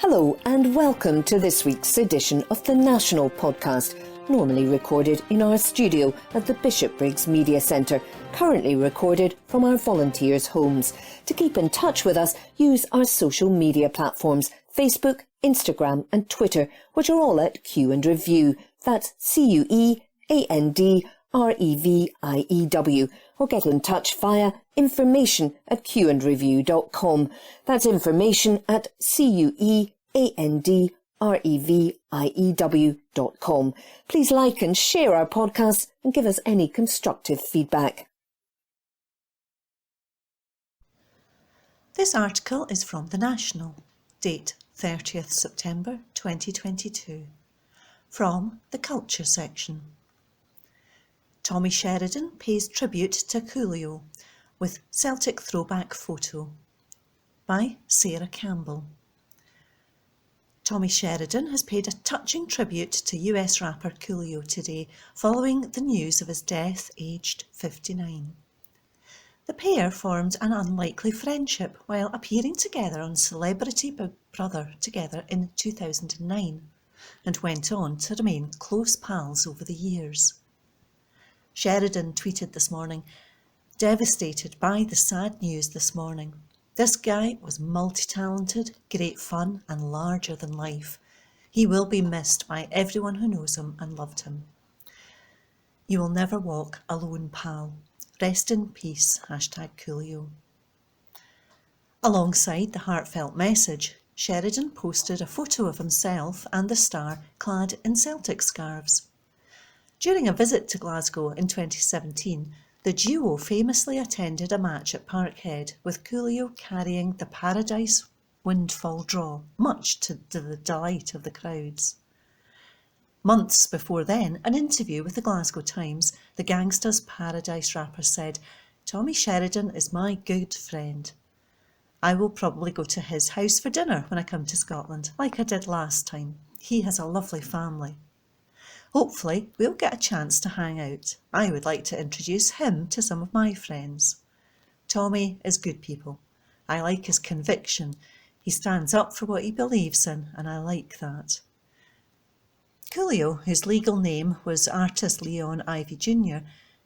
Hello and welcome to this week's edition of the National Podcast, normally recorded in our studio at the Bishopbriggs Media Centre, currently recorded from our volunteers' homes. To keep in touch with us, use our social media platforms, Facebook, Instagram and Twitter, which are all at Q and Review. That's CUEANDREVIEW. Or get in touch via information@qandreview.com. That's information@CUEANDREVIEW.com. Please like and share our podcasts and give us any constructive feedback. This article is from The National, date 30th September 2022, from the Culture section. Tommy Sheridan pays tribute to Coolio with Celtic throwback photo, by Sarah Campbell. Tommy Sheridan has paid a touching tribute to US rapper Coolio today, following the news of his death aged 59. The pair formed an unlikely friendship while appearing together on Celebrity Big Brother together in 2009, and went on to remain close pals over the years. Sheridan tweeted this morning, "Devastated by the sad news this morning. This guy was multi-talented, great fun and larger than life. He will be missed by everyone who knows him and loved him. You will never walk alone, pal. Rest in peace, #Coolio." Alongside the heartfelt message, Sheridan posted a photo of himself and the star clad in Celtic scarves. During a visit to Glasgow in 2017, the duo famously attended a match at Parkhead, with Coolio carrying the Paradise Windfall draw, much to the delight of the crowds. Months before then, an interview with the Glasgow Times, the Gangsta's Paradise rapper said, "Tommy Sheridan is my good friend. I will probably go to his house for dinner when I come to Scotland, like I did last time. He has a lovely family. Hopefully, we'll get a chance to hang out. I would like to introduce him to some of my friends. Tommy is good people. I like his conviction. He stands up for what he believes in, and I like that." Coolio, whose legal name was artist Leon Ivy Jr.,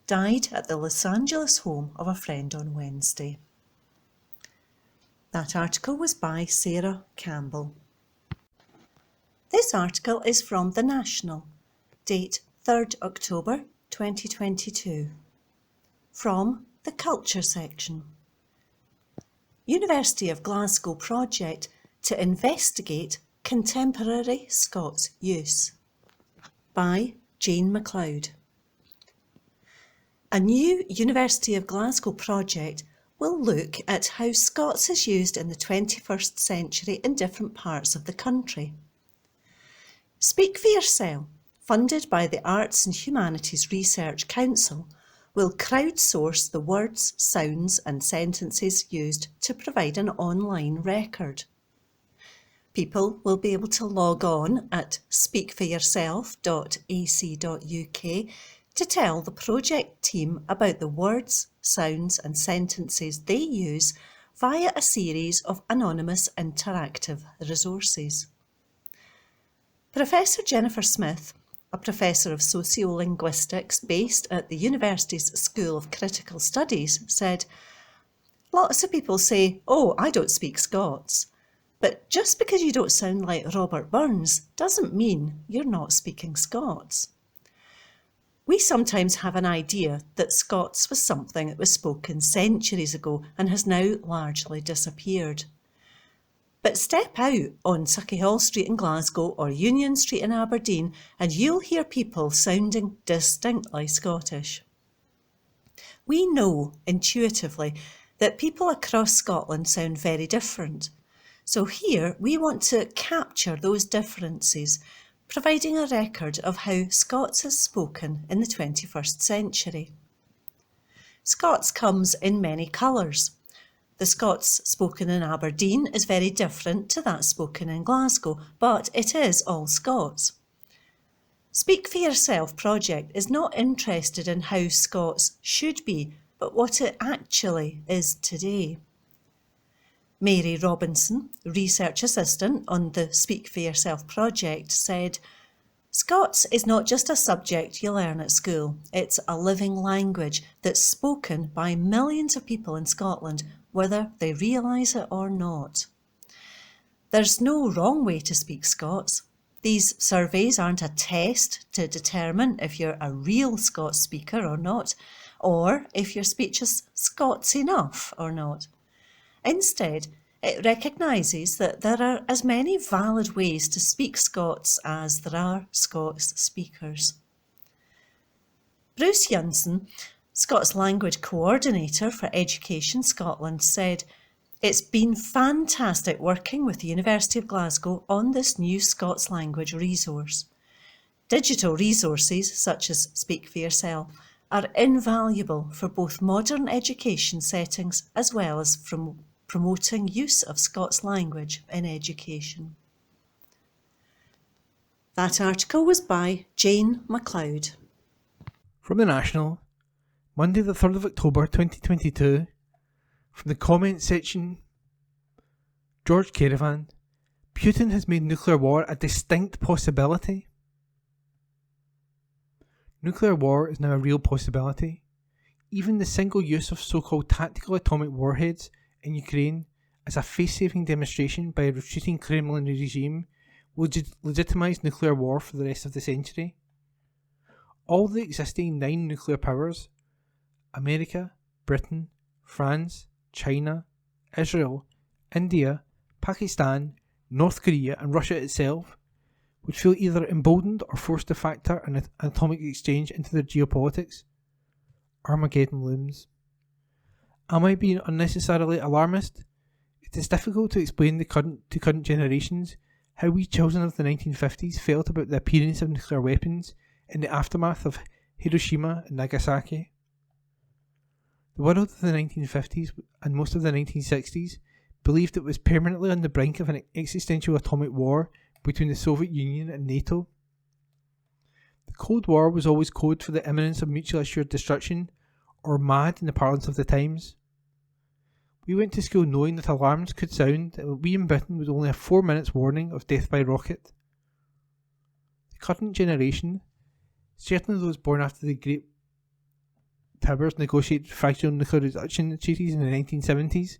died at the Los Angeles home of a friend on Wednesday. That article was by Sarah Campbell. This article is from The National, date 3rd October 2022, from the Culture section. University of Glasgow project to investigate contemporary Scots use, by Jane MacLeod. A new University of Glasgow project will look at how Scots is used in the 21st century in different parts of the country. Speak for Yourself, funded by the Arts and Humanities Research Council, will crowdsource the words, sounds and sentences used to provide an online record. People will be able to log on at speakforyourself.ac.uk to tell the project team about the words, sounds and sentences they use via a series of anonymous interactive resources. Professor Jennifer Smith, a professor of sociolinguistics based at the university's School of Critical Studies, said, "Lots of people say, 'Oh, I don't speak Scots.' But just because you don't sound like Robert Burns doesn't mean you're not speaking Scots. We sometimes have an idea that Scots was something that was spoken centuries ago and has now largely disappeared. But step out on Suckyhall Street in Glasgow or Union Street in Aberdeen and you'll hear people sounding distinctly Scottish. We know intuitively that people across Scotland sound very different. So here we want to capture those differences, providing a record of how Scots is spoken in the 21st century. Scots comes in many colours. The Scots spoken in Aberdeen is very different to that spoken in Glasgow, but it is all Scots. Speak for Yourself project is not interested in how Scots should be, but what it actually is today. Mary Robinson, research assistant on the Speak for Yourself project, said, "Scots is not just a subject you learn at school, it's a living language that's spoken by millions of people in Scotland, whether they realise it or not." There's no wrong way to speak Scots. These surveys aren't a test to determine if you're a real Scots speaker or not, or if your speech is Scots enough or not. Instead, it recognises that there are as many valid ways to speak Scots as there are Scots speakers. Bruce Jansen, Scots Language Coordinator for Education Scotland, said, "It's been fantastic working with the University of Glasgow on this new Scots language resource. Digital resources such as Speak for Yourself are invaluable for both modern education settings as well as from promoting use of Scots language in education." That article was by Jane MacLeod. From the National, Monday the 3rd of October 2022, from the comments section, George Caravan, Putin has made nuclear war a distinct possibility. Nuclear war is now a real possibility. Even the single use of so-called tactical atomic warheads in Ukraine as a face-saving demonstration by a retreating Kremlin regime will legitimise nuclear war for the rest of the century. All the existing 9 nuclear powers, America, Britain, France, China, Israel, India, Pakistan, North Korea and Russia itself, would feel either emboldened or forced to factor an atomic exchange into their geopolitics. Armageddon looms. Am I being unnecessarily alarmist? It is difficult to explain to current generations how we children of the 1950s felt about the appearance of nuclear weapons in the aftermath of Hiroshima and Nagasaki. The world of the 1950s and most of the 1960s believed it was permanently on the brink of an existential atomic war between the Soviet Union and NATO. The Cold War was always code for the imminence of mutually assured destruction, or MAD in the parlance of the times. We went to school knowing that alarms could sound that we in Britain would only have 4 minutes warning of death by rocket. The current generation, certainly those born after the Great Powers negotiated fragile nuclear reduction treaties in the 1970s,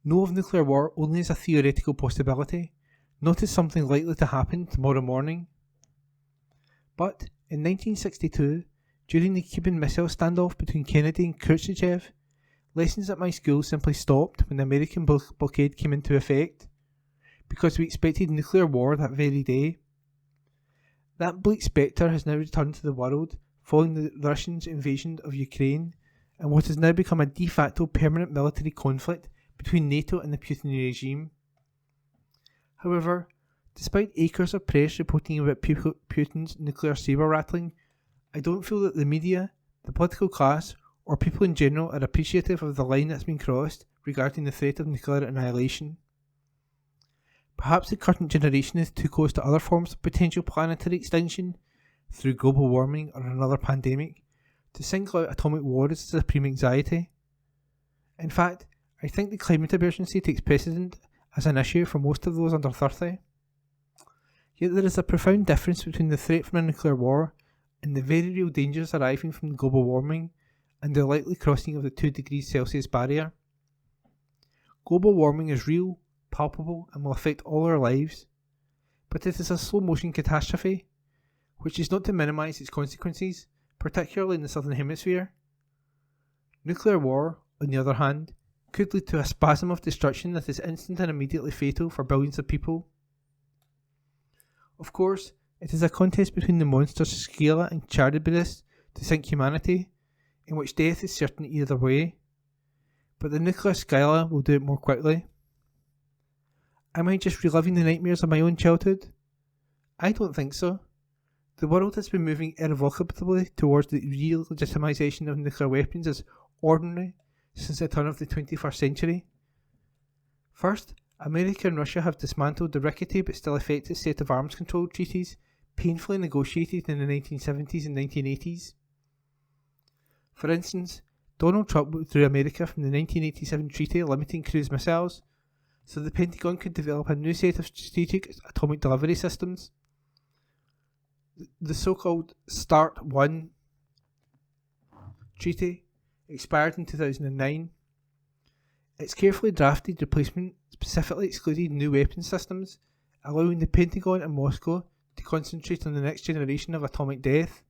know of nuclear war only as a theoretical possibility, not as something likely to happen tomorrow morning. But in 1962, during the Cuban Missile Standoff between Kennedy and Khrushchev, lessons at my school simply stopped when the American blockade came into effect, because we expected nuclear war that very day. That bleak spectre has now returned to the world following the Russians' invasion of Ukraine and what has now become a de facto permanent military conflict between NATO and the Putin regime. However, despite acres of press reporting about Putin's nuclear sabre rattling, I don't feel that the media, the political class, or people in general are appreciative of the line that's been crossed regarding the threat of nuclear annihilation. Perhaps the current generation is too close to other forms of potential planetary extinction, through global warming or another pandemic, to single out atomic war as a supreme anxiety. In fact, I think the climate emergency takes precedent as an issue for most of those under 30. Yet there is a profound difference between the threat from a nuclear war and the very real dangers arising from global warming and the likely crossing of the 2 degrees Celsius barrier. Global warming is real, palpable, and will affect all our lives, but it is a slow-motion catastrophe, which is not to minimise its consequences, particularly in the southern hemisphere. Nuclear war, on the other hand, could lead to a spasm of destruction that is instant and immediately fatal for billions of people. Of course, it is a contest between the monsters Scala and Charybdis to sink humanity, in which death is certain either way, but the nuclear Scala will do it more quickly. Am I just reliving the nightmares of my own childhood? I don't think so. The world has been moving irrevocably towards the real legitimisation of nuclear weapons as ordinary since the turn of the 21st century. First, America and Russia have dismantled the rickety but still effective set of arms control treaties painfully negotiated in the 1970s and 1980s. For instance, Donald Trump withdrew America from the 1987 treaty limiting cruise missiles, so the Pentagon could develop a new set of strategic atomic delivery systems. The so-called START 1 treaty expired in 2009. Its carefully drafted replacement specifically excluded new weapon systems, allowing the Pentagon and Moscow to concentrate on the next generation of atomic death.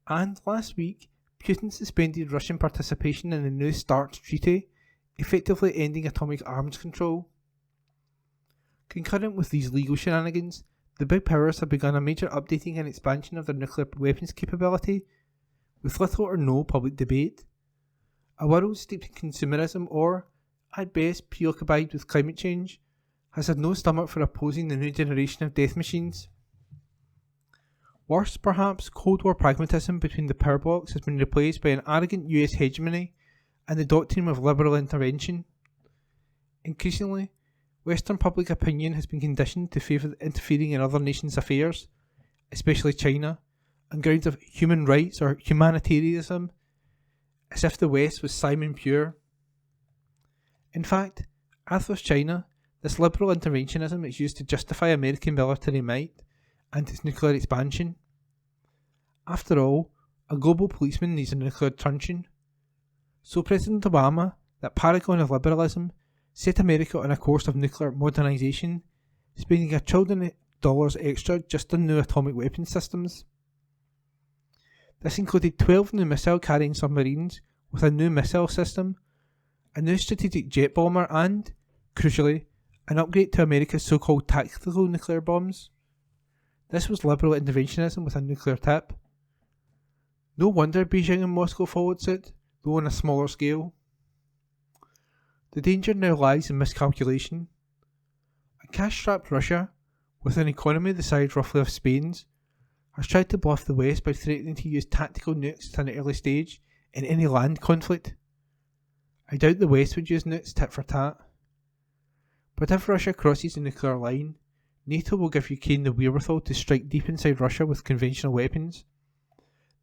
And last week, Putin suspended Russian participation in the new START treaty, effectively ending atomic arms control. Concurrent with these legal shenanigans, the big powers have begun a major updating and expansion of their nuclear weapons capability, with little or no public debate. A world steeped in consumerism or, at best, preoccupied with climate change, has had no stomach for opposing the new generation of death machines. Worse, perhaps, Cold War pragmatism between the power blocs has been replaced by an arrogant US hegemony and the doctrine of liberal intervention. Increasingly, Western public opinion has been conditioned to favour interfering in other nations' affairs, especially China, on grounds of human rights or humanitarianism, as if the West was Simon Pure. In fact, as with China, this liberal interventionism is used to justify American military might and its nuclear expansion. After all, a global policeman needs a nuclear truncheon. So President Obama, that paragon of liberalism, set America on a course of nuclear modernisation, spending $1 trillion extra just on new atomic weapon systems. This included 12 new missile-carrying submarines with a new missile system, a new strategic jet bomber and, crucially, an upgrade to America's so-called tactical nuclear bombs. This was liberal interventionism with a nuclear tip. No wonder Beijing and Moscow followed suit, though on a smaller scale. The danger now lies in miscalculation. A cash-strapped Russia, with an economy the size roughly of Spain's, has tried to bluff the West by threatening to use tactical nukes at an early stage in any land conflict. I doubt the West would use nukes tit for tat. But if Russia crosses the nuclear line, NATO will give Ukraine the wherewithal to strike deep inside Russia with conventional weapons.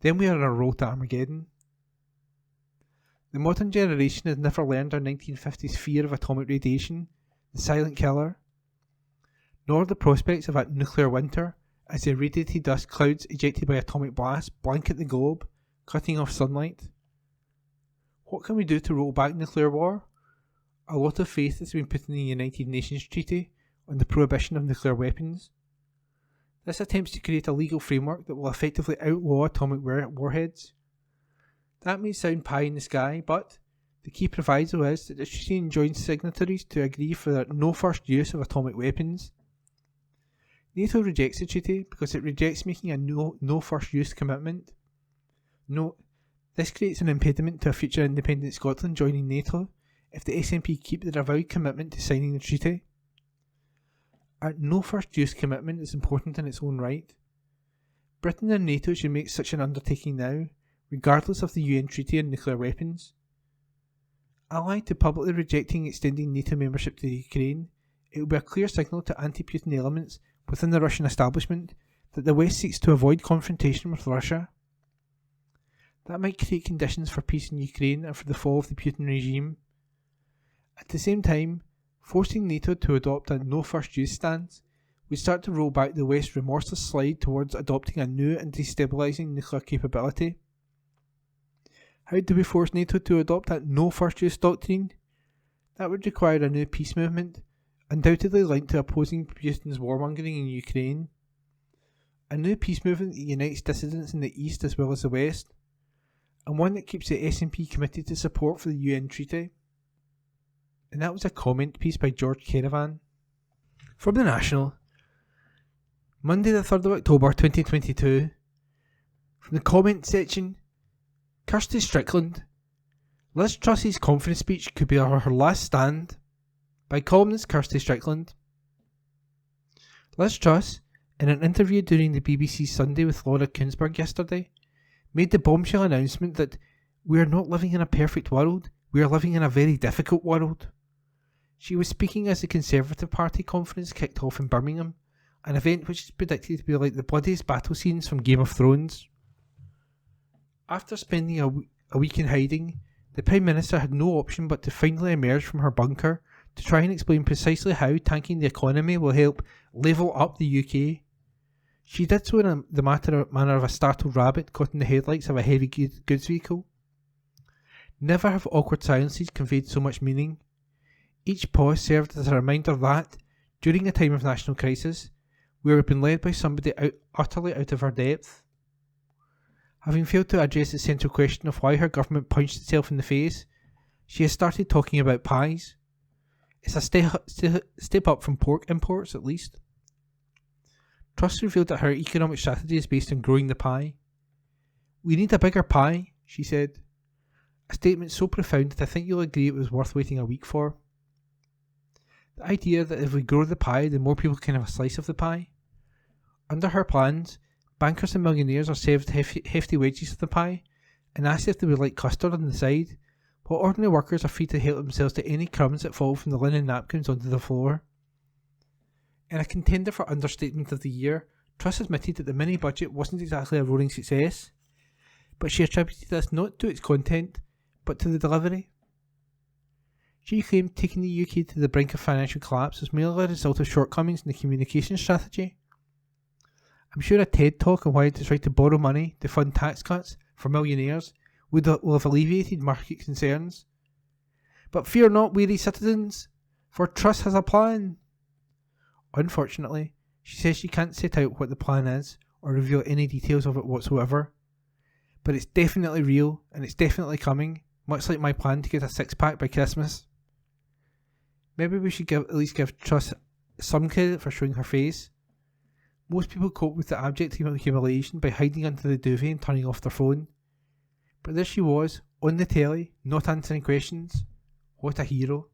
Then we are on a road to Armageddon. The modern generation has never learned our 1950s fear of atomic radiation, the silent killer, nor the prospects of a nuclear winter as the irradiated dust clouds ejected by atomic blasts blanket the globe, cutting off sunlight. What can we do to roll back nuclear war? A lot of faith has been put in the United Nations Treaty on the prohibition of nuclear weapons. This attempts to create a legal framework that will effectively outlaw atomic warheads. That may sound pie in the sky, but the key proviso is that the treaty enjoins signatories to agree for the no first use of atomic weapons. NATO rejects the treaty because it rejects making a no first use commitment. Note, this creates an impediment to a future independent Scotland joining NATO if the SNP keep their avowed commitment to signing the treaty. A no first use commitment is important in its own right. Britain and NATO should make such an undertaking now, regardless of the UN Treaty on nuclear weapons. Allied to publicly rejecting extending NATO membership to Ukraine, it will be a clear signal to anti-Putin elements within the Russian establishment that the West seeks to avoid confrontation with Russia. That might create conditions for peace in Ukraine and for the fall of the Putin regime. At the same time, forcing NATO to adopt a no first use stance would start to roll back the West's remorseless slide towards adopting a new and destabilising nuclear capability. How do we force NATO to adopt that no first use doctrine? That would require a new peace movement, undoubtedly linked to opposing Putin's warmongering in Ukraine. A new peace movement that unites dissidents in the East as well as the West, and one that keeps the SNP committed to support for the UN Treaty. And that was a comment piece by George Caravan. From The National, Monday the 3rd of October 2022, from the comment section, Kirsty Strickland, Liz Truss's conference speech could be her last stand, by columnist Kirsty Strickland. Liz Truss, in an interview during the BBC's Sunday with Laura Kuenssberg yesterday, made the bombshell announcement that we are not living in a perfect world, we are living in a very difficult world. She was speaking as the Conservative Party conference kicked off in Birmingham, an event which is predicted to be like the bloodiest battle scenes from Game of Thrones. After spending a week in hiding, the Prime Minister had no option but to finally emerge from her bunker to try and explain precisely how tanking the economy will help level up the UK. She did so in the manner of a startled rabbit caught in the headlights of a heavy goods vehicle. Never have awkward silences conveyed so much meaning. Each pause served as a reminder that, during a time of national crisis, we were being led by somebody utterly out of our depth. Having failed to address the central question of why her government punched itself in the face, she has started talking about pies. It's a step up from pork imports, at least. Truss revealed that her economic strategy is based on growing the pie. "We need a bigger pie," she said. A statement so profound that I think you'll agree it was worth waiting a week for. The idea that if we grow the pie, then more people can have a slice of the pie. Under her plans, bankers and millionaires are served hefty wedges of the pie and asked if they would like custard on the side, while ordinary workers are free to help themselves to any crumbs that fall from the linen napkins onto the floor. In a contender for Understatement of the Year, Truss admitted that the mini-budget wasn't exactly a roaring success, but she attributed this not to its content, but to the delivery. She claimed taking the UK to the brink of financial collapse was merely a result of shortcomings in the communication strategy. I'm sure a TED talk on why it is right to borrow money to fund tax cuts for millionaires will have alleviated market concerns. But fear not, weary citizens, for Truss has a plan. Unfortunately, she says she can't set out what the plan is or reveal any details of it whatsoever. But it's definitely real and it's definitely coming, much like my plan to get a six-pack by Christmas. Maybe we should at least give Truss some credit for showing her face. Most people cope with the abject humiliation by hiding under the duvet and turning off their phone. But there she was, on the telly, not answering questions. What a hero.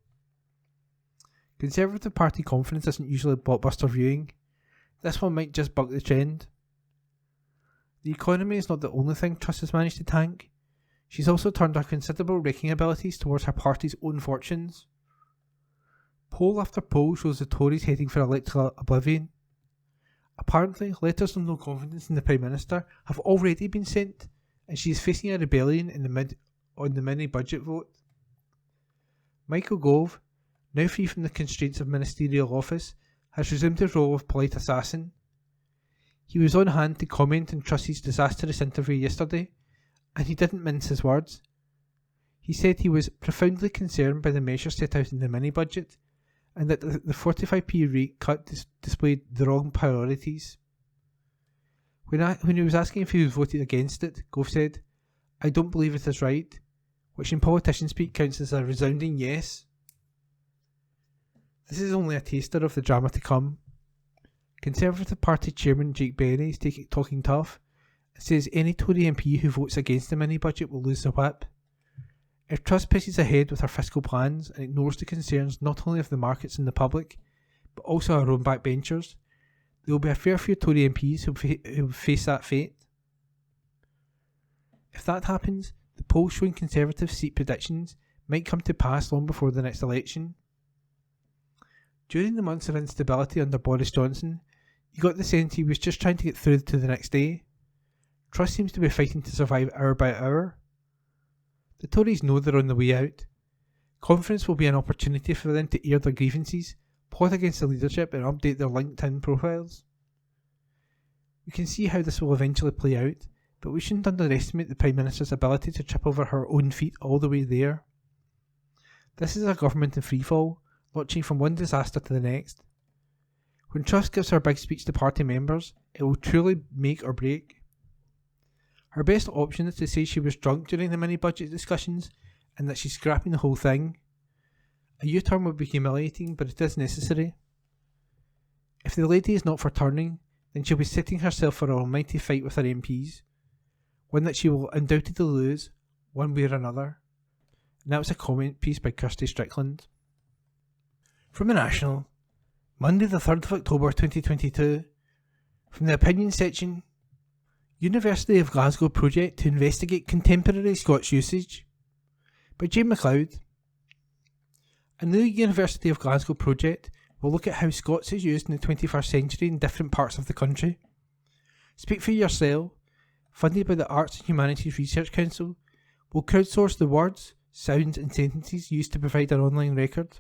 Conservative Party confidence isn't usually blockbuster viewing. This one might just buck the trend. The economy is not the only thing Truss has managed to tank. She's also turned her considerable raking abilities towards her party's own fortunes. Poll after poll shows the Tories heading for electoral oblivion. Apparently, letters of no confidence in the Prime Minister have already been sent, and she is facing a rebellion on the mini-budget vote. Michael Gove, now free from the constraints of ministerial office, has resumed his role of polite assassin. He was on hand to comment on Truss's disastrous interview yesterday, and he didn't mince his words. He said he was profoundly concerned by the measures set out in the mini-budget, and that the 45p rate cut displayed the wrong priorities. When he was asking if he was voted against it, Gove said, "I don't believe it is right," which in politician speak counts as a resounding yes. This is only a taster of the drama to come. Conservative Party Chairman Jake Berry is talking tough and says any Tory MP who votes against the mini-budget will lose the whip. If Truss presses ahead with her fiscal plans and ignores the concerns not only of the markets and the public, but also her own backbenchers, there will be a fair few Tory MPs who will face that fate. If that happens, the polls showing Conservative seat predictions might come to pass long before the next election. During the months of instability under Boris Johnson, you got the sense he was just trying to get through to the next day. Truss seems to be fighting to survive hour by hour. The Tories know they're on the way out. Conference will be an opportunity for them to air their grievances, plot against the leadership and update their LinkedIn profiles. We can see how this will eventually play out, but we shouldn't underestimate the Prime Minister's ability to trip over her own feet all the way there. This is a government in freefall, launching from one disaster to the next. When Truss gives her big speech to party members, it will truly make or break. Her best option is to say she was drunk during the mini-budget discussions and that she's scrapping the whole thing. A U-turn would be humiliating, but it is necessary. If the lady is not for turning, then she'll be setting herself for an almighty fight with her MPs, one that she will undoubtedly lose, one way or another. And that was a comment piece by Kirsty Strickland. From the National, Monday the 3rd of October 2022, from the opinion section, University of Glasgow project to investigate contemporary Scots usage, by Jane MacLeod. A new University of Glasgow project will look at how Scots is used in the 21st century in different parts of the country. Speak for Yourself, funded by the Arts and Humanities Research Council, will crowdsource the words, sounds and sentences used to provide an online record.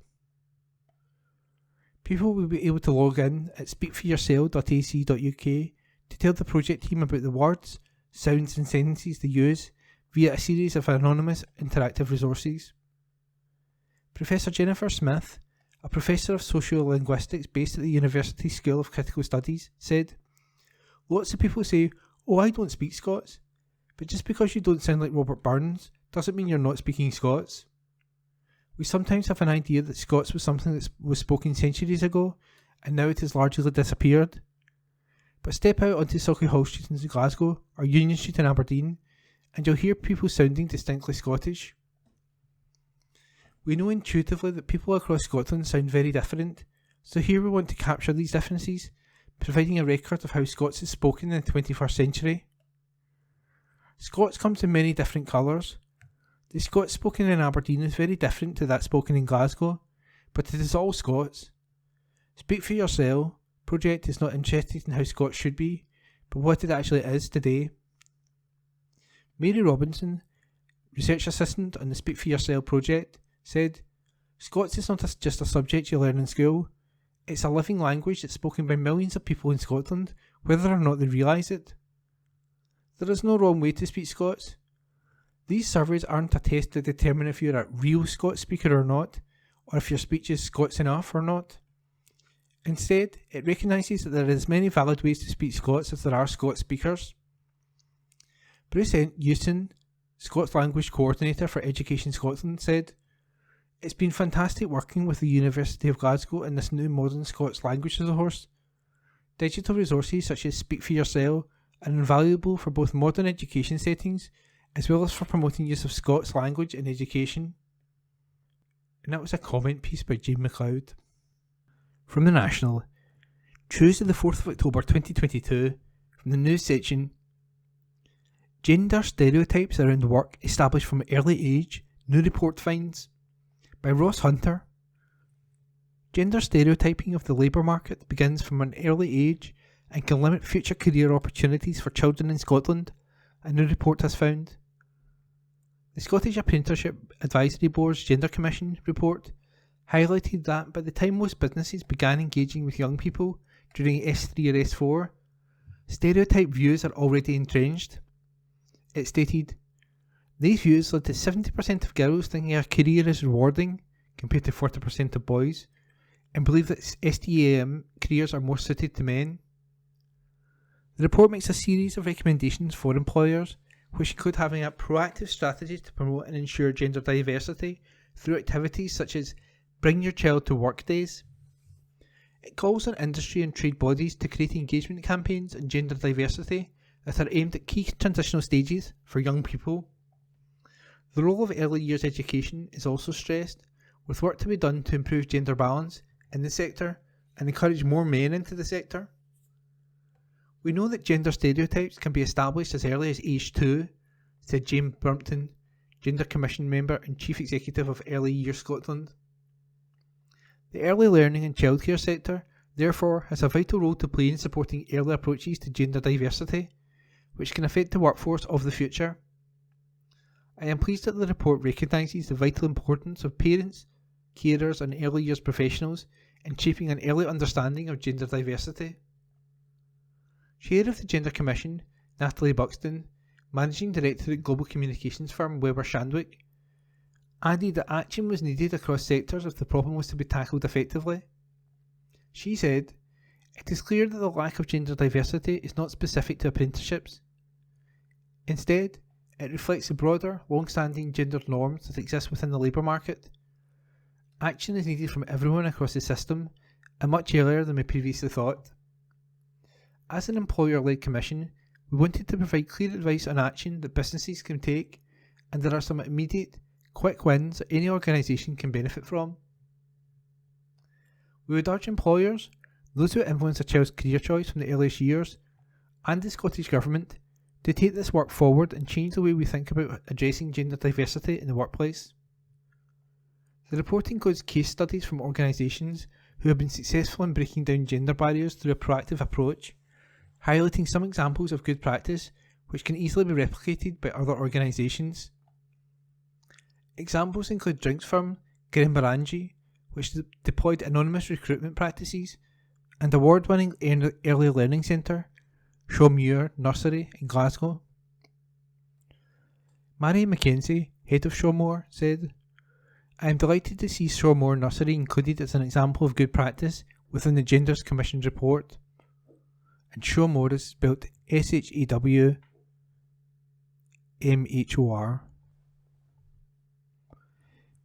People will be able to log in at speakforyoursell.ac.uk to tell the project team about the words, sounds and sentences they use via a series of anonymous interactive resources. Professor Jennifer Smith, a professor of sociolinguistics based at the University School of Critical Studies, said, "Lots of people say, 'Oh, I don't speak Scots,' but just because you don't sound like Robert Burns doesn't mean you're not speaking Scots. We sometimes have an idea that Scots was something that was spoken centuries ago, and now it has largely disappeared. But step out onto Sauchiehall Street in Glasgow, or Union Street in Aberdeen, and you'll hear people sounding distinctly Scottish. We know intuitively that people across Scotland sound very different, so here we want to capture these differences, providing a record of how Scots is spoken in the 21st century. Scots comes in many different colours. The Scots spoken in Aberdeen is very different to that spoken in Glasgow, but it is all Scots. Speak for Yourself project is not interested in how Scots should be, but what it actually is today." Mary Robinson, research assistant on the Speak for Yourself project, said, "Scots is not just a subject you learn in school. It's a living language that's spoken by millions of people in Scotland, whether or not they realise it. There is no wrong way to speak Scots. These surveys aren't a test to determine if you're a real Scots speaker or not, or if your speech is Scots enough or not. Instead, it recognises that there are as many valid ways to speak Scots as there are Scots speakers." Bruce Euston, Scots Language Coordinator for Education Scotland, said, "It's been fantastic working with the University of Glasgow in this new modern Scots language resource. Digital resources such as Speak for Yourself are invaluable for both modern education settings as well as for promoting use of Scots language in education." And that was a comment piece by Jane McLeod. From the National, Tuesday the 4th of October 2022, from the news section, "Gender stereotypes around work established from early age, new report finds," by Ross Hunter. Gender stereotyping of the labour market begins from an early age and can limit future career opportunities for children in Scotland, a new report has found. The Scottish Apprenticeship Advisory Board's Gender Commission report highlighted that by the time most businesses began engaging with young people during S3 or S4, stereotype views are already entrenched. It stated, "These views led to 70% of girls thinking a career is rewarding, compared to 40% of boys, and believe that STEM careers are more suited to men." The report makes a series of recommendations for employers, which include having a proactive strategy to promote and ensure gender diversity through activities such as Bring Your Child to Work Days. It calls on industry and trade bodies to create engagement campaigns on gender diversity that are aimed at key transitional stages for young people. The role of early years education is also stressed, with work to be done to improve gender balance in the sector and encourage more men into the sector. "We know that gender stereotypes can be established as early as age 2, said Jane Brumpton, Gender Commission member and Chief Executive of Early Years Scotland. The early learning and childcare sector, therefore, has a vital role to play in supporting early approaches to gender diversity, which can affect the workforce of the future. I am pleased that the report recognises the vital importance of parents, carers and early years professionals in shaping an early understanding of gender diversity." Chair of the Gender Commission, Natalie Buxton, Managing Director at global communications firm Weber Shandwick, added that action was needed across sectors if the problem was to be tackled effectively. She said, "It is clear that the lack of gender diversity is not specific to apprenticeships. Instead, it reflects the broader, long-standing gendered norms that exist within the labour market. Action is needed from everyone across the system, and much earlier than we previously thought. As an employer-led commission, we wanted to provide clear advice on action that businesses can take, and there are some immediate, quick wins that any organisation can benefit from. We would urge employers, those who influence a child's career choice from the earliest years, and the Scottish Government to take this work forward and change the way we think about addressing gender diversity in the workplace." The report includes case studies from organisations who have been successful in breaking down gender barriers through a proactive approach, highlighting some examples of good practice which can easily be replicated by other organisations. Examples include drinks firm Grenbarangi, which deployed anonymous recruitment practices, and award-winning early learning centre, Shawmuir Nursery in Glasgow. Mary Mackenzie, head of Shawmuir, said, "I am delighted to see Shawmuir Nursery included as an example of good practice within the Genders Commission's report." And Shawmuir is spelt Shawmhor.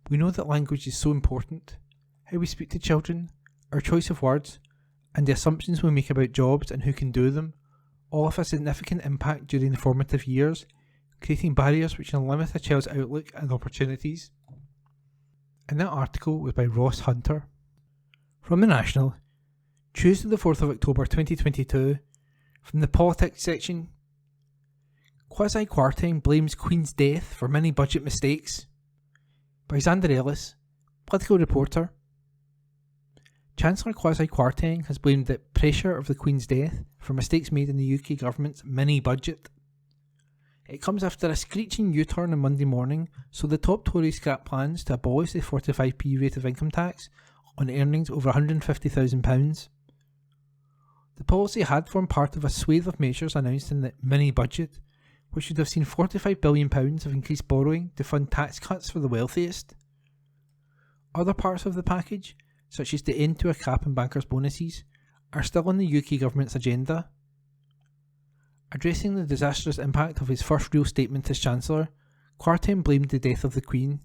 We know that language is so important. How we speak to children, our choice of words, and the assumptions we make about jobs and who can do them, all have a significant impact during the formative years, creating barriers which can limit a child's outlook and opportunities. And that article was by Ross Hunter. From The National, Tuesday the 4th of October 2022, from the Politics section. Quasi-Kwarteng blames Queen's death for many budget mistakes. By Xander Ellis, political reporter. Chancellor Quasi-Kwarteng has blamed the pressure of the Queen's death for mistakes made in the UK government's mini-budget. It comes after a screeching U-turn on Monday morning, so the top Tories scrap plans to abolish the 45p rate of income tax on earnings over £150,000. The policy had formed part of a swathe of measures announced in the mini-budget, which would have seen £45 billion of increased borrowing to fund tax cuts for the wealthiest. Other parts of the package, such as the end to a cap on bankers' bonuses, are still on the UK government's agenda. Addressing the disastrous impact of his first real statement as Chancellor, Kwarteng blamed the death of the Queen.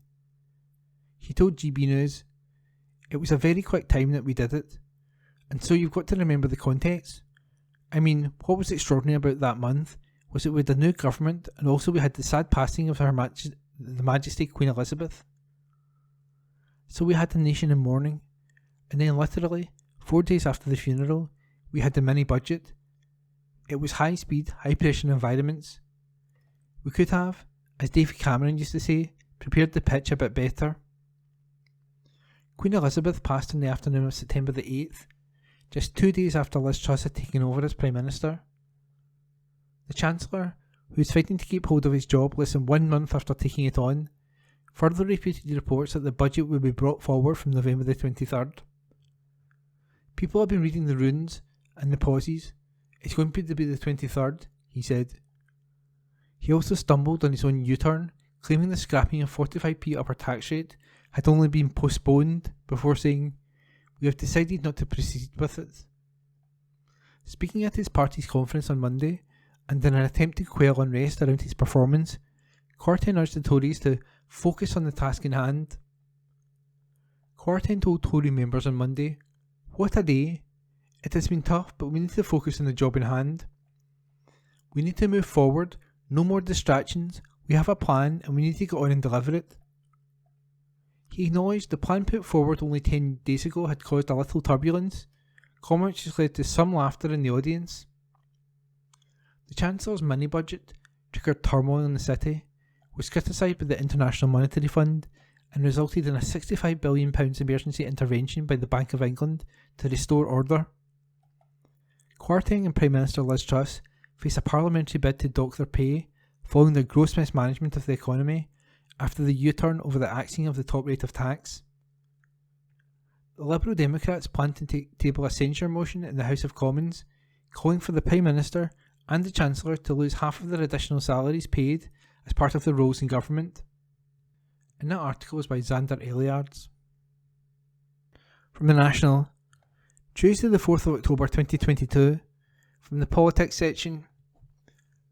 He told GB News, "It was a very quick time that we did it, and so you've got to remember the context. I mean, what was extraordinary about that month was that we had a new government, and also we had the sad passing of Her Majesty Queen Elizabeth. So we had the nation in mourning, and then literally, 4 days after the funeral, we had the mini-budget. It was high speed, high pressure environments. We could have, as David Cameron used to say, prepared the pitch a bit better." Queen Elizabeth passed on the afternoon of September the 8th, just 2 days after Liz Truss had taken over as Prime Minister. The Chancellor, who was fighting to keep hold of his job less than 1 month after taking it on, further refuted reports that the budget would be brought forward from November the 23rd. "People have been reading the runes and the pauses. It's going to be the 23rd, he said. He also stumbled on his own U-turn, claiming the scrapping of 45p upper tax rate had only been postponed, before saying, "We have decided not to proceed with it." Speaking at his party's conference on Monday, and in an attempt to quell unrest around his performance, Kwarteng urged the Tories to focus on the task in hand. Kwarteng told Tory members on Monday, "What a day. It has been tough, but we need to focus on the job in hand. We need to move forward, no more distractions, we have a plan and we need to get on and deliver it." He acknowledged the plan put forward only 10 days ago had caused a little turbulence, comment which has led to some laughter in the audience. The Chancellor's mini-budget triggered turmoil in the city, was criticised by the International Monetary Fund, and resulted in a £65 billion emergency intervention by the Bank of England to restore order. Kwarteng and Prime Minister Liz Truss face a parliamentary bid to dock their pay following their gross mismanagement of the economy after the U-turn over the axing of the top rate of tax. The Liberal Democrats plan to table a censure motion in the House of Commons, calling for the Prime Minister and the Chancellor to lose half of their additional salaries paid as part of their roles in government. And that article was by Xander Elliards. From The National, Tuesday the 4th of October 2022, from the Politics section.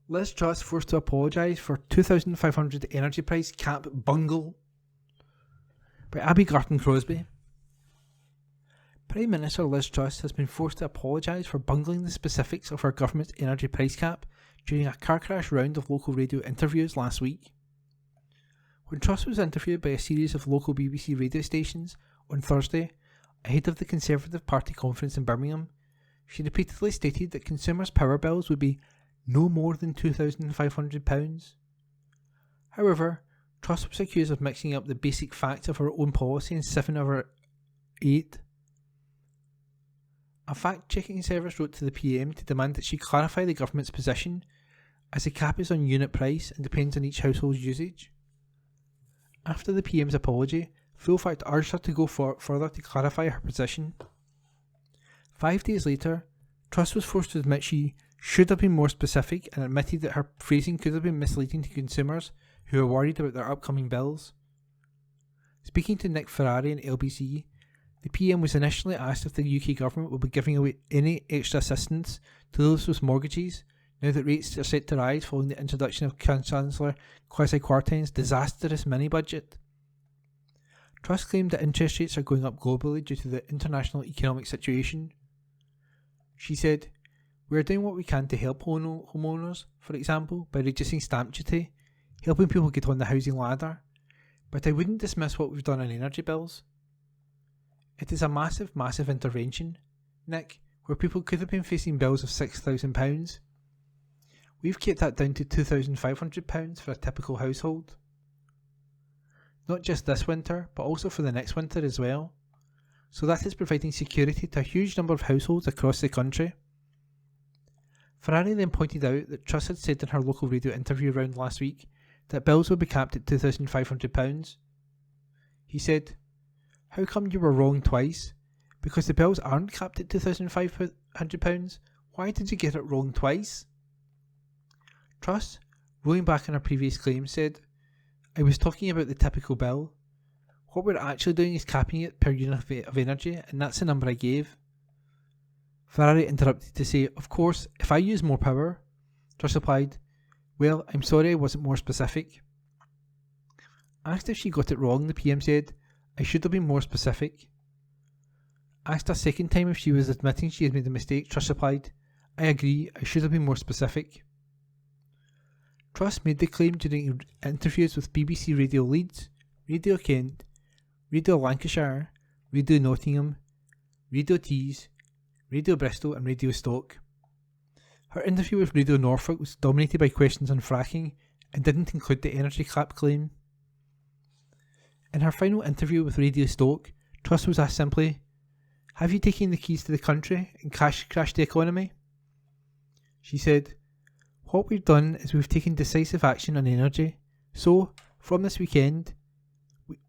Liz Truss forced to apologise for 2,500 energy price cap bungle. By Abby Garton-Crosby. Prime Minister Liz Truss has been forced to apologise for bungling the specifics of her government's energy price cap during a car crash round of local radio interviews last week. When Truss was interviewed by a series of local BBC radio stations on Thursday, ahead of the Conservative Party conference in Birmingham, she repeatedly stated that consumers' power bills would be no more than £2,500. However, Truss was accused of mixing up the basic facts of her own policy in 7 of her 8. A fact-checking service wrote to the PM to demand that she clarify the government's position, as the cap is on unit price and depends on each household's usage. After the PM's apology, Full Fact urged her to go further to clarify her position. 5 days later, Truss was forced to admit she should have been more specific and admitted that her phrasing could have been misleading to consumers who are worried about their upcoming bills. Speaking to Nick Ferrari in LBC, the PM was initially asked if the UK government will be giving away any extra assistance to those with mortgages now that rates are set to rise following the introduction of Chancellor Kwasi Kwarteng's disastrous mini-budget. Truss claimed that interest rates are going up globally due to the international economic situation. She said, "We are doing what we can to help homeowners, for example, by reducing stamp duty, helping people get on the housing ladder, but I wouldn't dismiss what we've done on energy bills. It is a massive, massive intervention, Nick, where people could have been facing bills of £6,000. We've kept that down to £2,500 for a typical household. Not just this winter, but also for the next winter as well. So that is providing security to a huge number of households across the country." Ferrari then pointed out that Truss had said in her local radio interview round last week that bills would be capped at £2,500. He said, "How come you were wrong twice? Because the bills aren't capped at £2,500. Why did you get it wrong twice?" Truss, rolling back on her previous claim, said, "I was talking about the typical bill. What we're actually doing is capping it per unit of energy, and that's the number I gave." Ferrari interrupted to say, "Of course, if I use more power." Truss replied, "Well, I'm sorry I wasn't more specific." Asked if she got it wrong, the PM said, "I should have been more specific." Asked a second time if she was admitting she had made a mistake, Truss replied, "I agree, I should have been more specific." Truss made the claim during interviews with BBC Radio Leeds, Radio Kent, Radio Lancashire, Radio Nottingham, Radio Tees, Radio Bristol and Radio Stoke. Her interview with Radio Norfolk was dominated by questions on fracking and didn't include the energy cap claim. In her final interview with Radio Stoke, Truss was asked simply, "Have you taken the keys to the country and crashed the economy?" She said, "What we've done is we've taken decisive action on energy. So, from this weekend,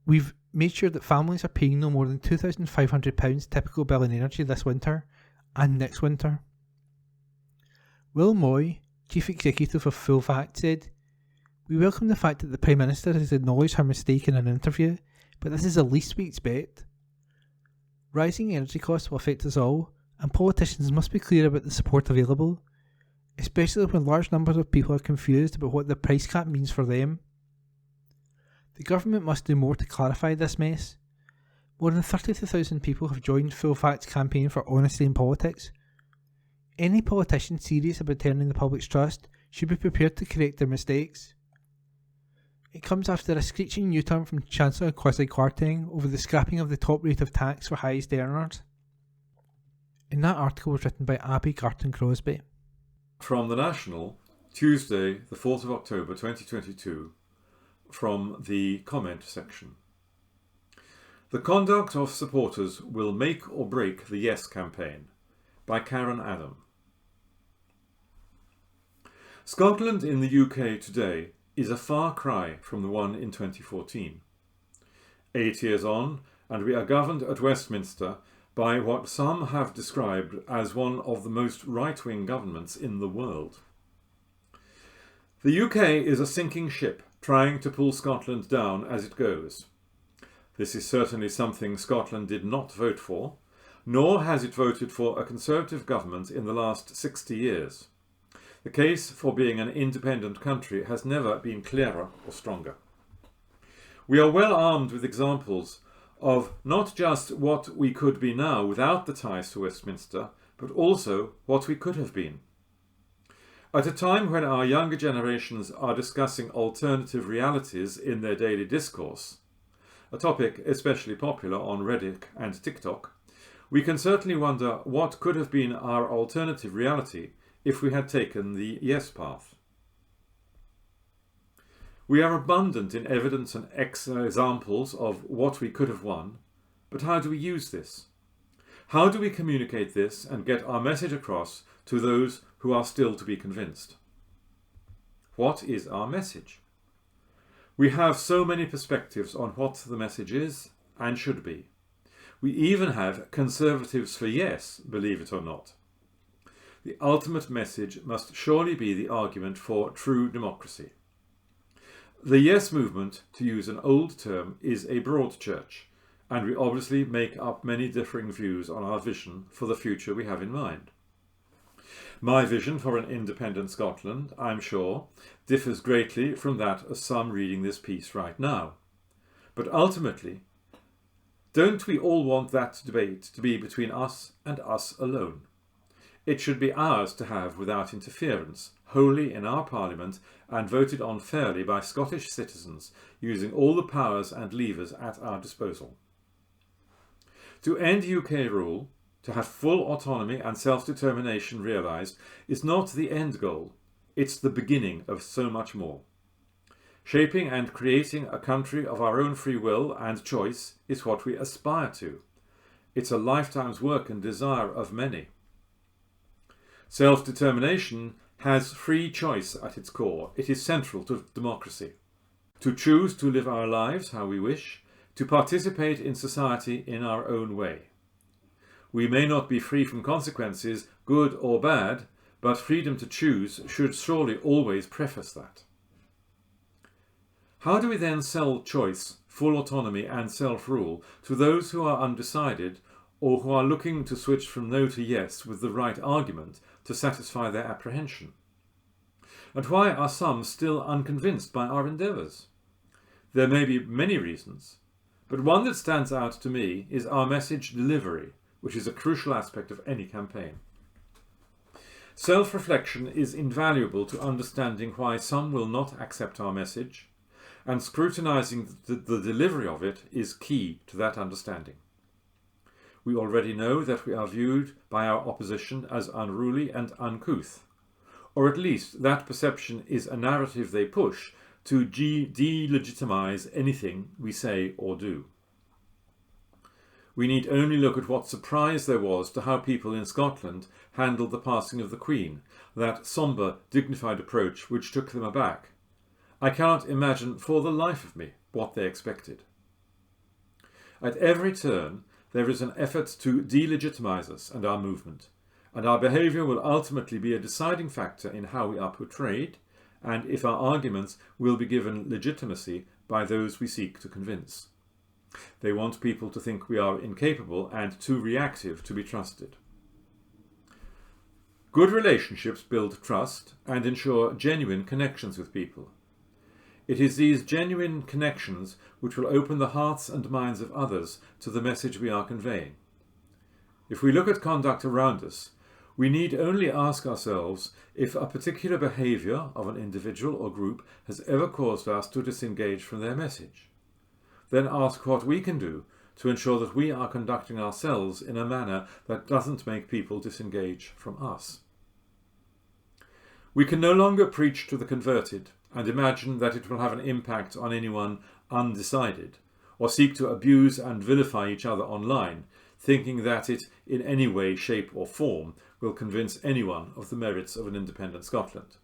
we've made sure that families are paying no more than £2,500 typical bill in energy this winter and next winter." Will Moy, Chief Executive of Full Fact, said, "We welcome the fact that the Prime Minister has acknowledged her mistake in an interview, but this is the least we expect. Rising energy costs will affect us all, and politicians must be clear about the support available, especially when large numbers of people are confused about what the price cap means for them. The government must do more to clarify this mess. More than 32,000 people have joined Full Fact's campaign for honesty in politics. Any politician serious about earning the public's trust should be prepared to correct their mistakes. It comes after a screeching U-turn from Chancellor Kwasi Kwarteng over the scrapping of the top rate of tax for highest earners." And that article was written by Abby Garton-Crosby. From The National, Tuesday, the 4th of October 2022, from the comment section. The conduct of supporters will make or break the Yes campaign, by Karen Adam. Scotland in the UK today is a far cry from the one in 2014. 8 years on, and we are governed at Westminster by what some have described as one of the most right-wing governments in the world. The UK is a sinking ship trying to pull Scotland down as it goes. This is certainly something Scotland did not vote for, nor has it voted for a Conservative government in the last 60 years. The case for being an independent country has never been clearer or stronger. We are well armed with examples of not just what we could be now without the ties to Westminster, but also what we could have been. At a time when our younger generations are discussing alternative realities in their daily discourse, a topic especially popular on Reddit and TikTok, we can certainly wonder what could have been our alternative reality if we had taken the yes path. We are abundant in evidence and examples of what we could have won, but how do we use this? How do we communicate this and get our message across to those who are still to be convinced? What is our message? We have so many perspectives on what the message is, and should be. We even have Conservatives for Yes, believe it or not. The ultimate message must surely be the argument for true democracy. The Yes movement, to use an old term, is a broad church, and we obviously make up many differing views on our vision for the future we have in mind. My vision for an independent Scotland, I'm sure, differs greatly from that of some reading this piece right now. But ultimately, don't we all want that debate to be between us and us alone? It should be ours to have without interference, wholly in our Parliament and voted on fairly by Scottish citizens, using all the powers and levers at our disposal. To end UK rule, to have full autonomy and self-determination realised, is not the end goal, it's the beginning of so much more. Shaping and creating a country of our own free will and choice is what we aspire to. It's a lifetime's work and desire of many. Self-determination has free choice at its core. It is central to democracy. To choose to live our lives how we wish, to participate in society in our own way. We may not be free from consequences, good or bad, but freedom to choose should surely always preface that. How do we then sell choice, full autonomy and self-rule to those who are undecided or who are looking to switch from no to yes with the right argument to satisfy their apprehension? And why are some still unconvinced by our endeavours? There may be many reasons, but one that stands out to me is our message delivery, which is a crucial aspect of any campaign. Self-reflection is invaluable to understanding why some will not accept our message, and scrutinising the delivery of it is key to that understanding. We already know that we are viewed by our opposition as unruly and uncouth, or at least that perception is a narrative they push to delegitimise anything we say or do. We need only look at what surprise there was to how people in Scotland handled the passing of the Queen, that sombre, dignified approach which took them aback. I cannot imagine for the life of me what they expected. At every turn, there is an effort to delegitimise us and our movement, and our behaviour will ultimately be a deciding factor in how we are portrayed, and if our arguments will be given legitimacy by those we seek to convince. They want people to think we are incapable and too reactive to be trusted. Good relationships build trust and ensure genuine connections with people. It is these genuine connections which will open the hearts and minds of others to the message we are conveying. If we look at conduct around us, we need only ask ourselves if a particular behaviour of an individual or group has ever caused us to disengage from their message. Then ask what we can do to ensure that we are conducting ourselves in a manner that doesn't make people disengage from us. We can no longer preach to the converted and imagine that it will have an impact on anyone undecided, or seek to abuse and vilify each other online, thinking that it, in any way, shape or form, will convince anyone of the merits of an independent Scotland.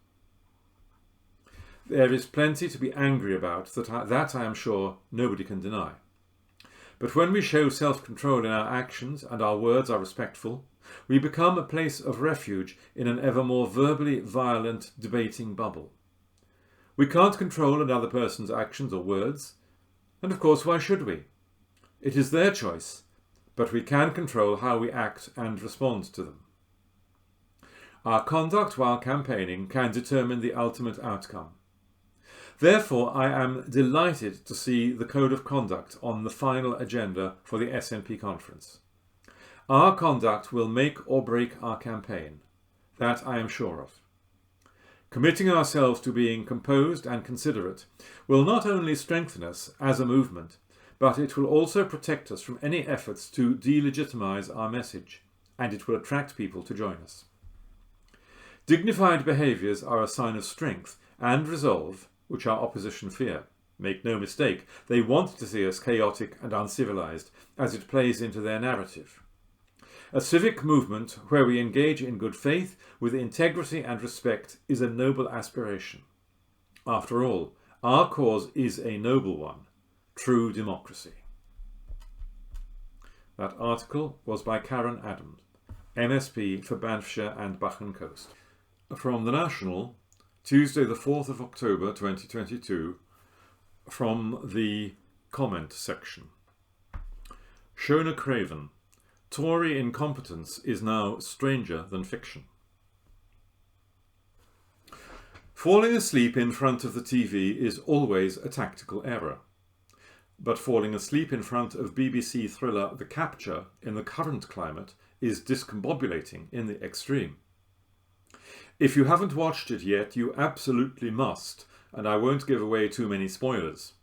There is plenty to be angry about, that I am sure nobody can deny. But when we show self-control in our actions and our words are respectful, we become a place of refuge in an ever more verbally violent debating bubble. We can't control another person's actions or words, and of course why should we? It is their choice, but we can control how we act and respond to them. Our conduct while campaigning can determine the ultimate outcome. Therefore, I am delighted to see the Code of Conduct on the final agenda for the SNP conference. Our conduct will make or break our campaign. That I am sure of. Committing ourselves to being composed and considerate will not only strengthen us as a movement, but it will also protect us from any efforts to delegitimise our message, and it will attract people to join us. Dignified behaviours are a sign of strength and resolve, which our opposition fear. Make no mistake, they want to see us chaotic and uncivilised, as it plays into their narrative. A civic movement where we engage in good faith with integrity and respect is a noble aspiration. After all, our cause is a noble one, true democracy. That article was by Karen Adams, MSP for Banffshire and Buchan Coast. From The National, Tuesday the 4th of October 2022, from the comment section. Shona Craven, Tory incompetence is now stranger than fiction. Falling asleep in front of the TV is always a tactical error. But falling asleep in front of BBC thriller The Capture in the current climate is discombobulating in the extreme. If you haven't watched it yet, you absolutely must, and I won't give away too many spoilers.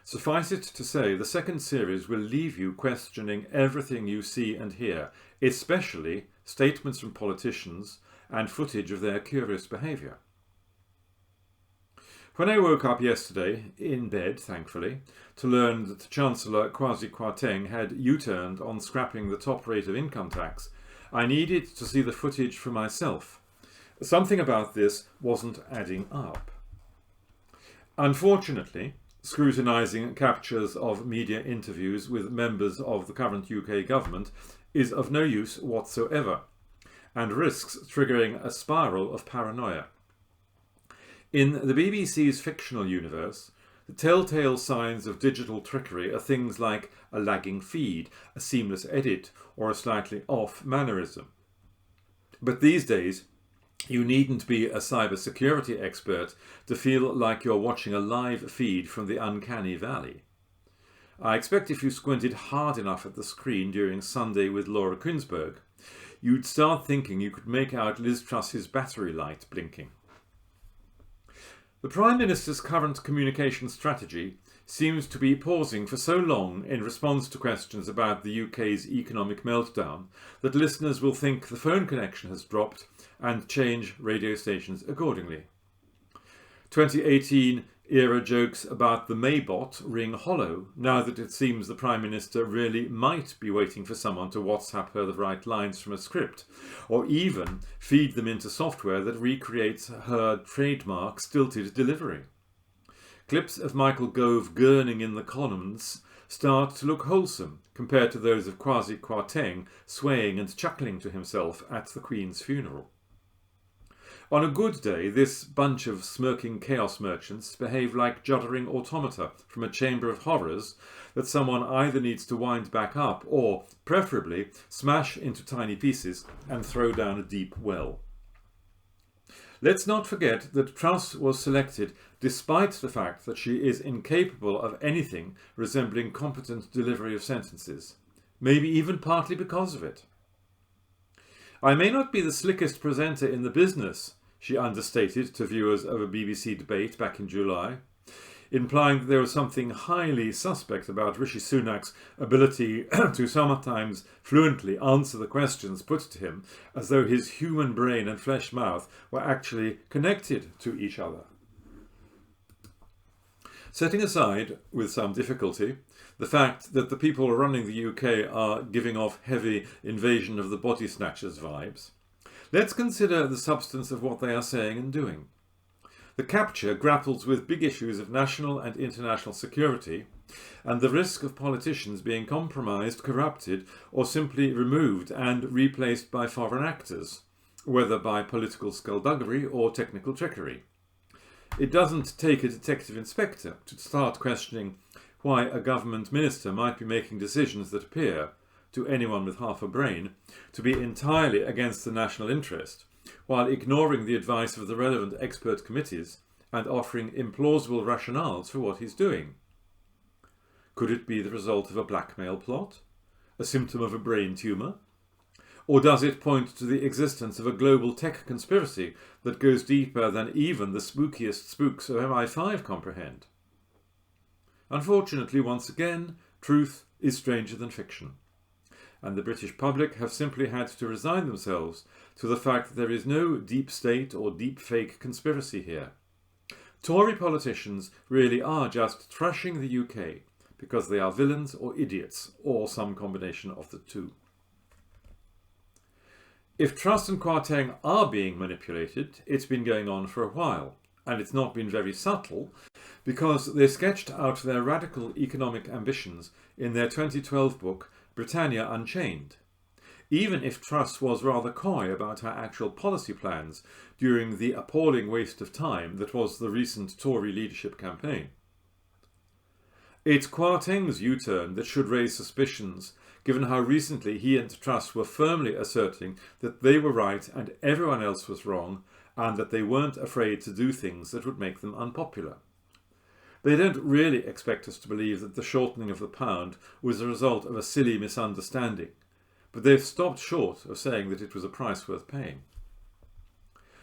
Suffice it to say, the second series will leave you questioning everything you see and hear, especially statements from politicians and footage of their curious behaviour. When I woke up yesterday, in bed thankfully, to learn that Chancellor Kwasi Kwarteng had U-turned on scrapping the top rate of income tax, I needed to see the footage for myself. Something about this wasn't adding up. Unfortunately, scrutinising captures of media interviews with members of the current UK government is of no use whatsoever, and risks triggering a spiral of paranoia. In the BBC's fictional universe, the telltale signs of digital trickery are things like a lagging feed, a seamless edit, or a slightly off mannerism. But these days, you needn't be a cybersecurity expert to feel like you're watching a live feed from the uncanny valley. I expect if you squinted hard enough at the screen during Sunday with Laura Kuenssberg, you'd start thinking you could make out Liz Truss's battery light blinking. The Prime Minister's current communication strategy seems to be pausing for so long in response to questions about the UK's economic meltdown that listeners will think the phone connection has dropped and change radio stations accordingly. 2018 era jokes about the Maybot ring hollow now that it seems the Prime Minister really might be waiting for someone to WhatsApp her the right lines from a script, or even feed them into software that recreates her trademark stilted delivery. Clips of Michael Gove gurning in the columns start to look wholesome compared to those of Kwasi Kwarteng swaying and chuckling to himself at the Queen's funeral. On a good day, this bunch of smirking chaos merchants behave like juddering automata from a chamber of horrors that someone either needs to wind back up or, preferably, smash into tiny pieces and throw down a deep well. Let's not forget that Truss was selected despite the fact that she is incapable of anything resembling competent delivery of sentences, maybe even partly because of it. I may not be the slickest presenter in the business, she understated to viewers of a BBC debate back in July, implying that there was something highly suspect about Rishi Sunak's ability to sometimes fluently answer the questions put to him as though his human brain and flesh mouth were actually connected to each other. Setting aside, with some difficulty, the fact that the people running the UK are giving off heavy invasion of the body snatchers vibes, let's consider the substance of what they are saying and doing. The Capture grapples with big issues of national and international security and the risk of politicians being compromised, corrupted, or simply removed and replaced by foreign actors, whether by political skullduggery or technical trickery. It doesn't take a detective inspector to start questioning why a government minister might be making decisions that appear, to anyone with half a brain, to be entirely against the national interest, while ignoring the advice of the relevant expert committees and offering implausible rationales for what he's doing. Could it be the result of a blackmail plot? A symptom of a brain tumour? Or does it point to the existence of a global tech conspiracy that goes deeper than even the spookiest spooks of MI5 comprehend? Unfortunately, once again, truth is stranger than fiction, and the British public have simply had to resign themselves to the fact that there is no deep state or deep fake conspiracy here. Tory politicians really are just trashing the UK because they are villains or idiots, or some combination of the two. If Truss and Kwarteng are being manipulated, it's been going on for a while, and it's not been very subtle, because they sketched out their radical economic ambitions in their 2012 book Britannia Unchained, even if Truss was rather coy about her actual policy plans during the appalling waste of time that was the recent Tory leadership campaign. It's Kwarteng's U-turn that should raise suspicions, given how recently he and Truss were firmly asserting that they were right and everyone else was wrong, and that they weren't afraid to do things that would make them unpopular. They don't really expect us to believe that the shortening of the pound was a result of a silly misunderstanding, but they've stopped short of saying that it was a price worth paying.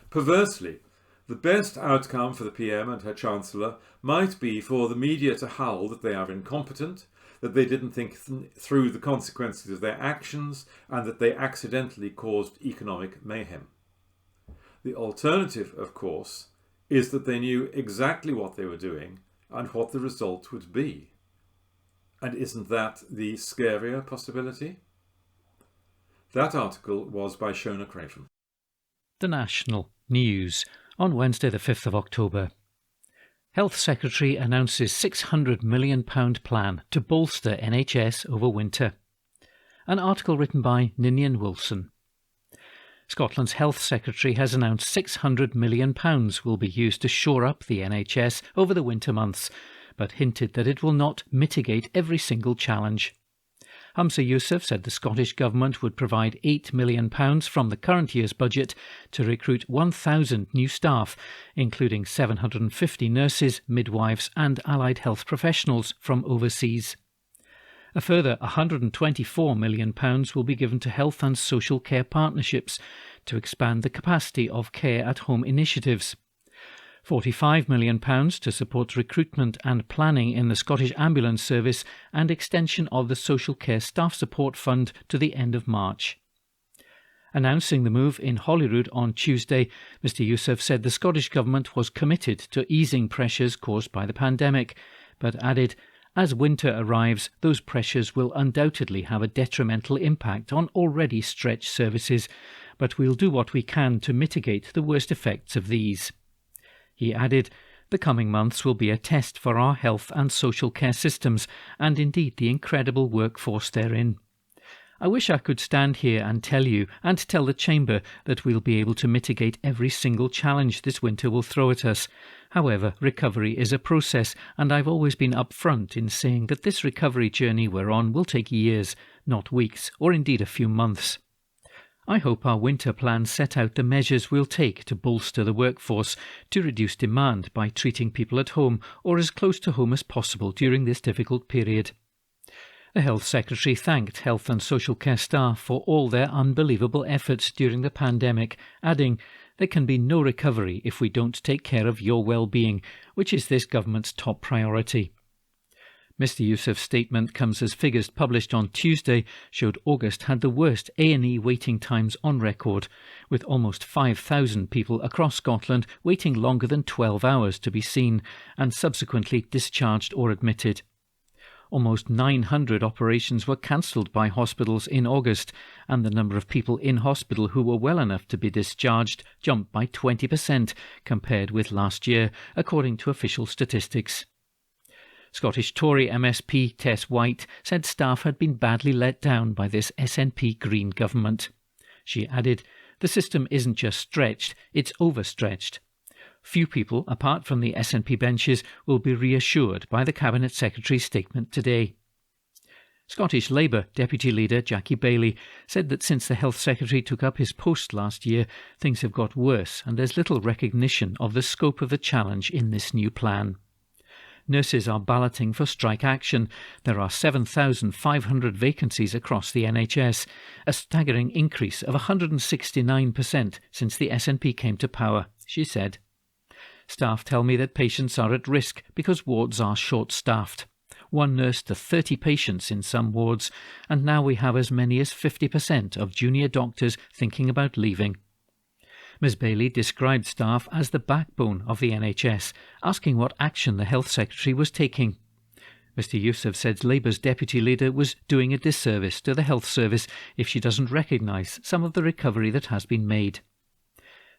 Perversely, the best outcome for the PM and her Chancellor might be for the media to howl that they are incompetent, that they didn't think through the consequences of their actions, and that they accidentally caused economic mayhem. The alternative, of course, is that they knew exactly what they were doing and what the result would be. And isn't that the scarier possibility? That article was by Shona Craven. The National News on Wednesday the 5th of October. Health Secretary announces £600 million plan to bolster NHS over winter. An article written by Ninian Wilson. Scotland's Health Secretary has announced £600 million will be used to shore up the NHS over the winter months, but hinted that it will not mitigate every single challenge. Humza Yousaf said the Scottish Government would provide £8 million from the current year's budget to recruit 1,000 new staff, including 750 nurses, midwives and allied health professionals from overseas. A further £124 million will be given to health and social care partnerships to expand the capacity of care-at-home initiatives. £45 million to support recruitment and planning in the Scottish Ambulance Service and extension of the Social Care Staff Support Fund to the end of March. Announcing the move in Holyrood on Tuesday, Mr Yousaf said the Scottish Government was committed to easing pressures caused by the pandemic, but added, as winter arrives, those pressures will undoubtedly have a detrimental impact on already stretched services, but we'll do what we can to mitigate the worst effects of these. He added, the coming months will be a test for our health and social care systems, and indeed the incredible workforce therein. I wish I could stand here and tell you, and tell the Chamber, that we'll be able to mitigate every single challenge this winter will throw at us. However, recovery is a process, and I've always been upfront in saying that this recovery journey we're on will take years, not weeks, or indeed a few months. I hope our winter plans set out the measures we'll take to bolster the workforce, to reduce demand by treating people at home or as close to home as possible during this difficult period. The Health Secretary thanked health and social care staff for all their unbelievable efforts during the pandemic, adding, there can be no recovery if we don't take care of your well-being, which is this government's top priority. Mr Yousaf's statement comes as figures published on Tuesday showed August had the worst A&E waiting times on record, with almost 5,000 people across Scotland waiting longer than 12 hours to be seen and subsequently discharged or admitted. Almost 900 operations were cancelled by hospitals in August, and the number of people in hospital who were well enough to be discharged jumped by 20% compared with last year, according to official statistics. Scottish Tory MSP Tess White said staff had been badly let down by this SNP Green government. She added, the system isn't just stretched, it's overstretched. Few people, apart from the SNP benches, will be reassured by the Cabinet Secretary's statement today. Scottish Labour Deputy Leader Jackie Baillie said that since the Health Secretary took up his post last year, things have got worse and there's little recognition of the scope of the challenge in this new plan. Nurses are balloting for strike action. There are 7,500 vacancies across the NHS, a staggering increase of 169% since the SNP came to power, she said. Staff tell me that patients are at risk because wards are short-staffed. One nurse to 30 patients in some wards, and now we have as many as 50% of junior doctors thinking about leaving. Ms Baillie described staff as the backbone of the NHS, asking what action the Health Secretary was taking. Mr Yousaf said Labour's Deputy Leader was doing a disservice to the Health Service if she doesn't recognise some of the recovery that has been made.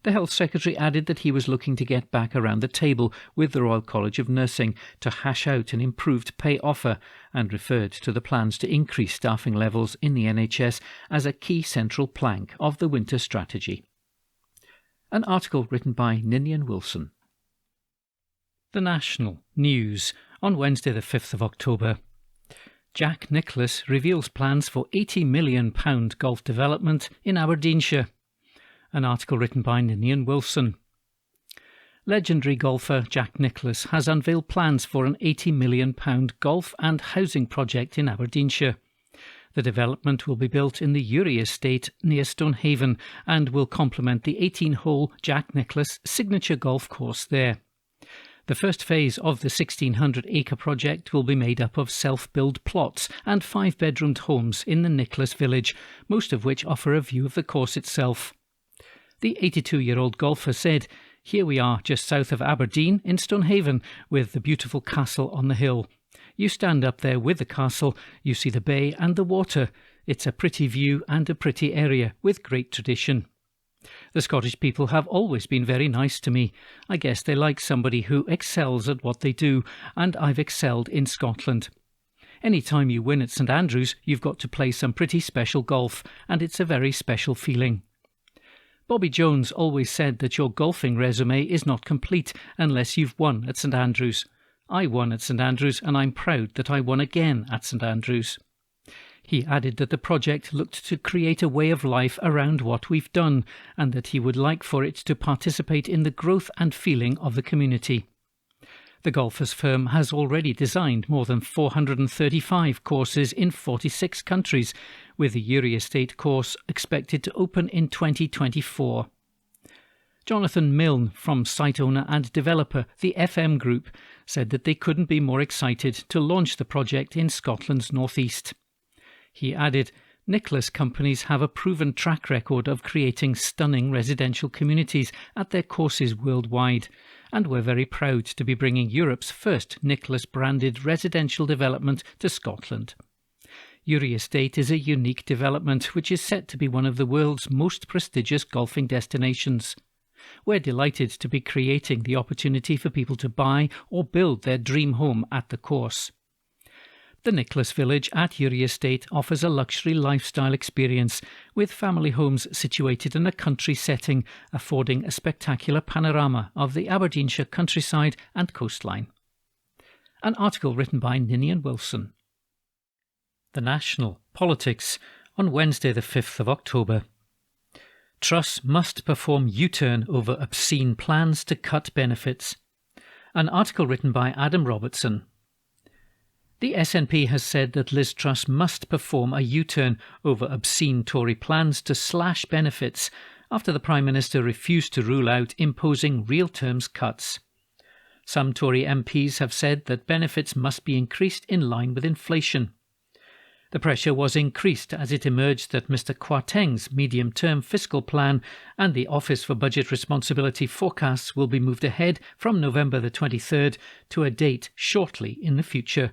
The Health Secretary added that he was looking to get back around the table with the Royal College of Nursing to hash out an improved pay offer, and referred to the plans to increase staffing levels in the NHS as a key central plank of the winter strategy. An article written by Ninian Wilson. The National News on Wednesday the 5th of October. Jack Nicklaus reveals plans for £80 million golf development in Aberdeenshire. An article written by Ninian Wilson. Legendary golfer Jack Nicklaus has unveiled plans for an £80 million golf and housing project in Aberdeenshire. The development will be built in the Uri estate near Stonehaven and will complement the 18-hole Jack Nicklaus signature golf course there. The first phase of the 1,600-acre project will be made up of self-built plots and 5-bedroomed homes in the Nicklaus village, most of which offer a view of the course itself. The 82-year-old golfer said, "Here we are just south of Aberdeen in Stonehaven with the beautiful castle on the hill. You stand up there with the castle, you see the bay and the water. It's a pretty view and a pretty area with great tradition. The Scottish people have always been very nice to me. I guess they like somebody who excels at what they do, and I've excelled in Scotland. Any time you win at St Andrews, you've got to play some pretty special golf, and it's a very special feeling." Bobby Jones always said that your golfing resume is not complete unless you've won at St Andrews. I won at St Andrews and I'm proud that I won again at St Andrews. He added that the project looked to create a way of life around what we've done and that he would like for it to participate in the growth and feeling of the community. The golfer's firm has already designed more than 435 courses in 46 countries, with the Uri Estate course expected to open in 2024. Jonathan Milne from site owner and developer the FM Group said that they couldn't be more excited to launch the project in Scotland's northeast. He added, "Nicklaus companies have a proven track record of creating stunning residential communities at their courses worldwide, and we're very proud to be bringing Europe's first Nicklaus-branded residential development to Scotland." Uri Estate is a unique development which is set to be one of the world's most prestigious golfing destinations. We're delighted to be creating the opportunity for people to buy or build their dream home at the course. The Nicklaus Village at Uri Estate offers a luxury lifestyle experience, with family homes situated in a country setting, affording a spectacular panorama of the Aberdeenshire countryside and coastline. An article written by Ninian Wilson. The National Politics on Wednesday the 5th of October. Truss must perform U-turn over obscene plans to cut benefits. An article written by Adam Robertson. The SNP has said that Liz Truss must perform a U-turn over obscene Tory plans to slash benefits after the Prime Minister refused to rule out imposing real terms cuts. Some Tory MPs have said that benefits must be increased in line with inflation. The pressure was increased as it emerged that Mr Kwarteng's medium-term fiscal plan and the Office for Budget Responsibility forecasts will be moved ahead from November the 23rd to a date shortly in the future.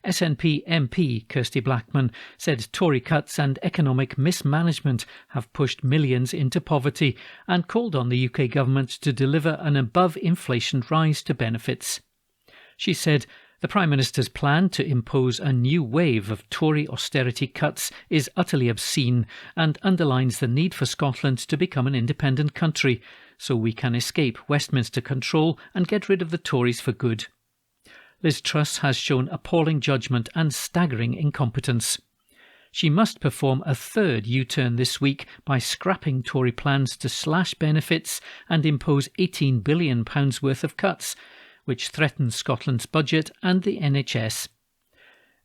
SNP MP Kirsty Blackman said Tory cuts and economic mismanagement have pushed millions into poverty and called on the UK government to deliver an above-inflation rise to benefits. She said, "The Prime Minister's plan to impose a new wave of Tory austerity cuts is utterly obscene and underlines the need for Scotland to become an independent country, so we can escape Westminster control and get rid of the Tories for good." Liz Truss has shown appalling judgment and staggering incompetence. She must perform a third U-turn this week by scrapping Tory plans to slash benefits and impose £18 billion worth of cuts, which threatens Scotland's budget and the NHS.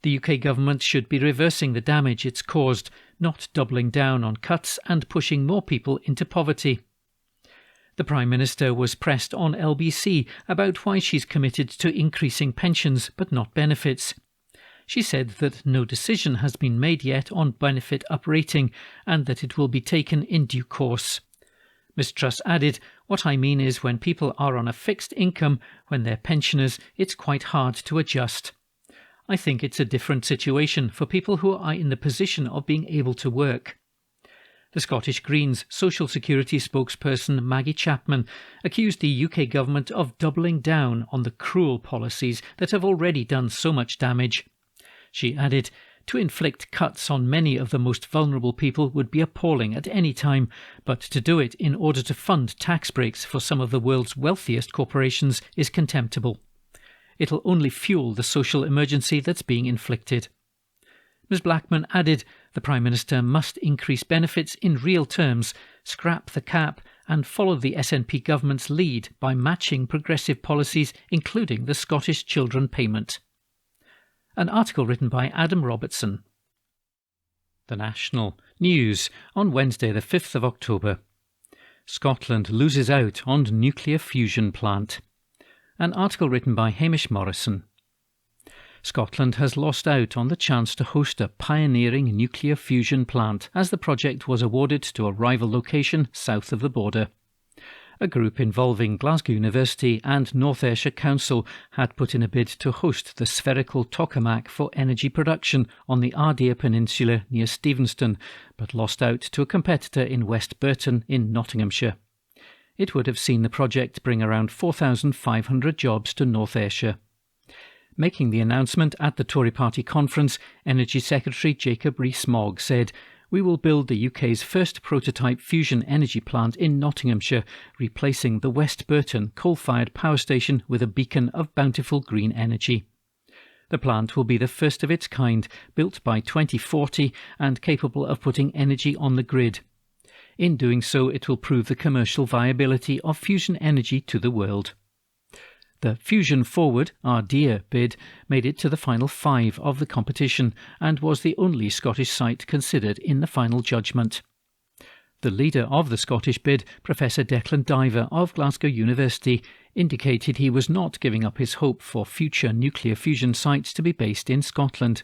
The UK government should be reversing the damage it's caused, not doubling down on cuts and pushing more people into poverty. The Prime Minister was pressed on LBC about why she's committed to increasing pensions but not benefits. She said that no decision has been made yet on benefit uprating and that it will be taken in due course. Ms Truss added, "What I mean is when people are on a fixed income, when they're pensioners, it's quite hard to adjust. I think it's a different situation for people who are in the position of being able to work." The Scottish Greens Social Security spokesperson Maggie Chapman accused the UK government of doubling down on the cruel policies that have already done so much damage. She added, "To inflict cuts on many of the most vulnerable people would be appalling at any time, but to do it in order to fund tax breaks for some of the world's wealthiest corporations is contemptible. It'll only fuel the social emergency that's being inflicted." Ms Blackman added the Prime Minister must increase benefits in real terms, scrap the cap and follow the SNP government's lead by matching progressive policies, including the Scottish Children Payment. An article written by Adam Robertson. The National News on Wednesday the 5th of October. Scotland loses out on nuclear fusion plant. An article written by Hamish Morrison. Scotland has lost out on the chance to host a pioneering nuclear fusion plant as the project was awarded to a rival location south of the border. A group involving Glasgow University and North Ayrshire Council had put in a bid to host the spherical tokamak for energy production on the Ardea Peninsula near Stevenston, but lost out to a competitor in West Burton in Nottinghamshire. It would have seen the project bring around 4,500 jobs to North Ayrshire. Making the announcement at the Tory party conference, Energy Secretary Jacob Rees-Mogg said, "We will build the UK's first prototype fusion energy plant in Nottinghamshire, replacing the West Burton coal-fired power station with a beacon of bountiful green energy. The plant will be the first of its kind, built by 2040 and capable of putting energy on the grid. In doing so, it will prove the commercial viability of fusion energy to the world." The Fusion Forward Ardea bid made it to the final 5 of the competition and was the only Scottish site considered in the final judgment. The leader of the Scottish bid, Professor Declan Diver of Glasgow University, indicated he was not giving up his hope for future nuclear fusion sites to be based in Scotland.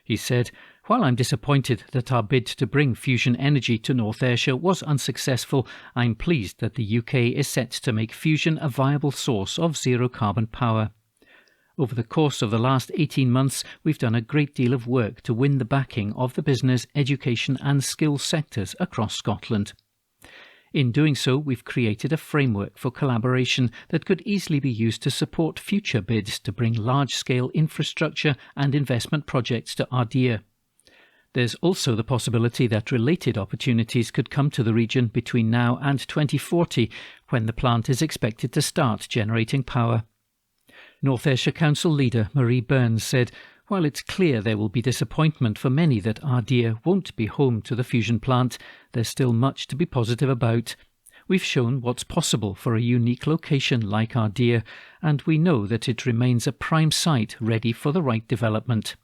He said, "While I'm disappointed that our bid to bring fusion energy to North Ayrshire was unsuccessful, I'm pleased that the UK is set to make fusion a viable source of zero-carbon power. Over the course of the last 18 months, we've done a great deal of work to win the backing of the business, education and skills sectors across Scotland. In doing so, we've created a framework for collaboration that could easily be used to support future bids to bring large-scale infrastructure and investment projects to Ardea. There's also the possibility that related opportunities could come to the region between now and 2040, when the plant is expected to start generating power." North Ayrshire Council leader Marie Burns said, "While it's clear there will be disappointment for many that Ardea won't be home to the fusion plant, there's still much to be positive about. We've shown what's possible for a unique location like Ardea, and we know that it remains a prime site ready for the right development.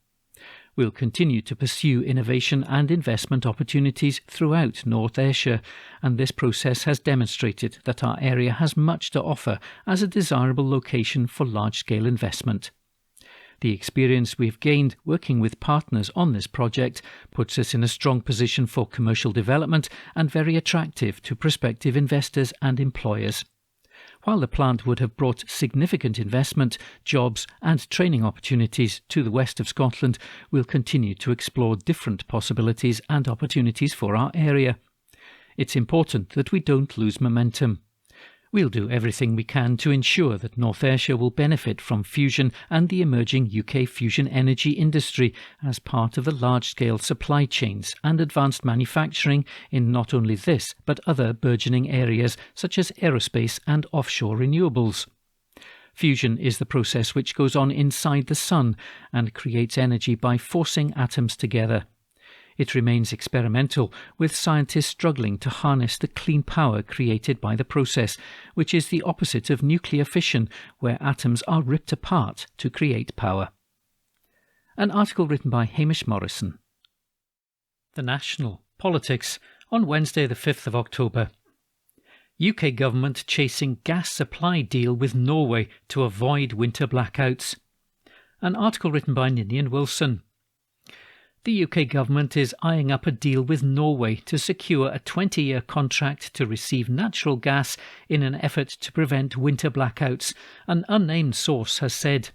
We'll continue to pursue innovation and investment opportunities throughout North Ayrshire, and this process has demonstrated that our area has much to offer as a desirable location for large-scale investment. The experience we've gained working with partners on this project puts us in a strong position for commercial development and very attractive to prospective investors and employers. While the plant would have brought significant investment, jobs and training opportunities to the west of Scotland, we'll continue to explore different possibilities and opportunities for our area. It's important that we don't lose momentum. We'll do everything we can to ensure that North Ayrshire will benefit from fusion and the emerging UK fusion energy industry as part of the large-scale supply chains and advanced manufacturing in not only this but other burgeoning areas such as aerospace and offshore renewables. Fusion is the process which goes on inside the sun and creates energy by forcing atoms together. It remains experimental, with scientists struggling to harness the clean power created by the process, which is the opposite of nuclear fission, where atoms are ripped apart to create power. An article written by Hamish Morrison. The National Politics on Wednesday the 5th of October. UK government chasing gas supply deal with Norway to avoid winter blackouts. An article written by Ninian Wilson. The UK government is eyeing up a deal with Norway to secure a 20-year contract to receive natural gas in an effort to prevent winter blackouts, an unnamed source has said.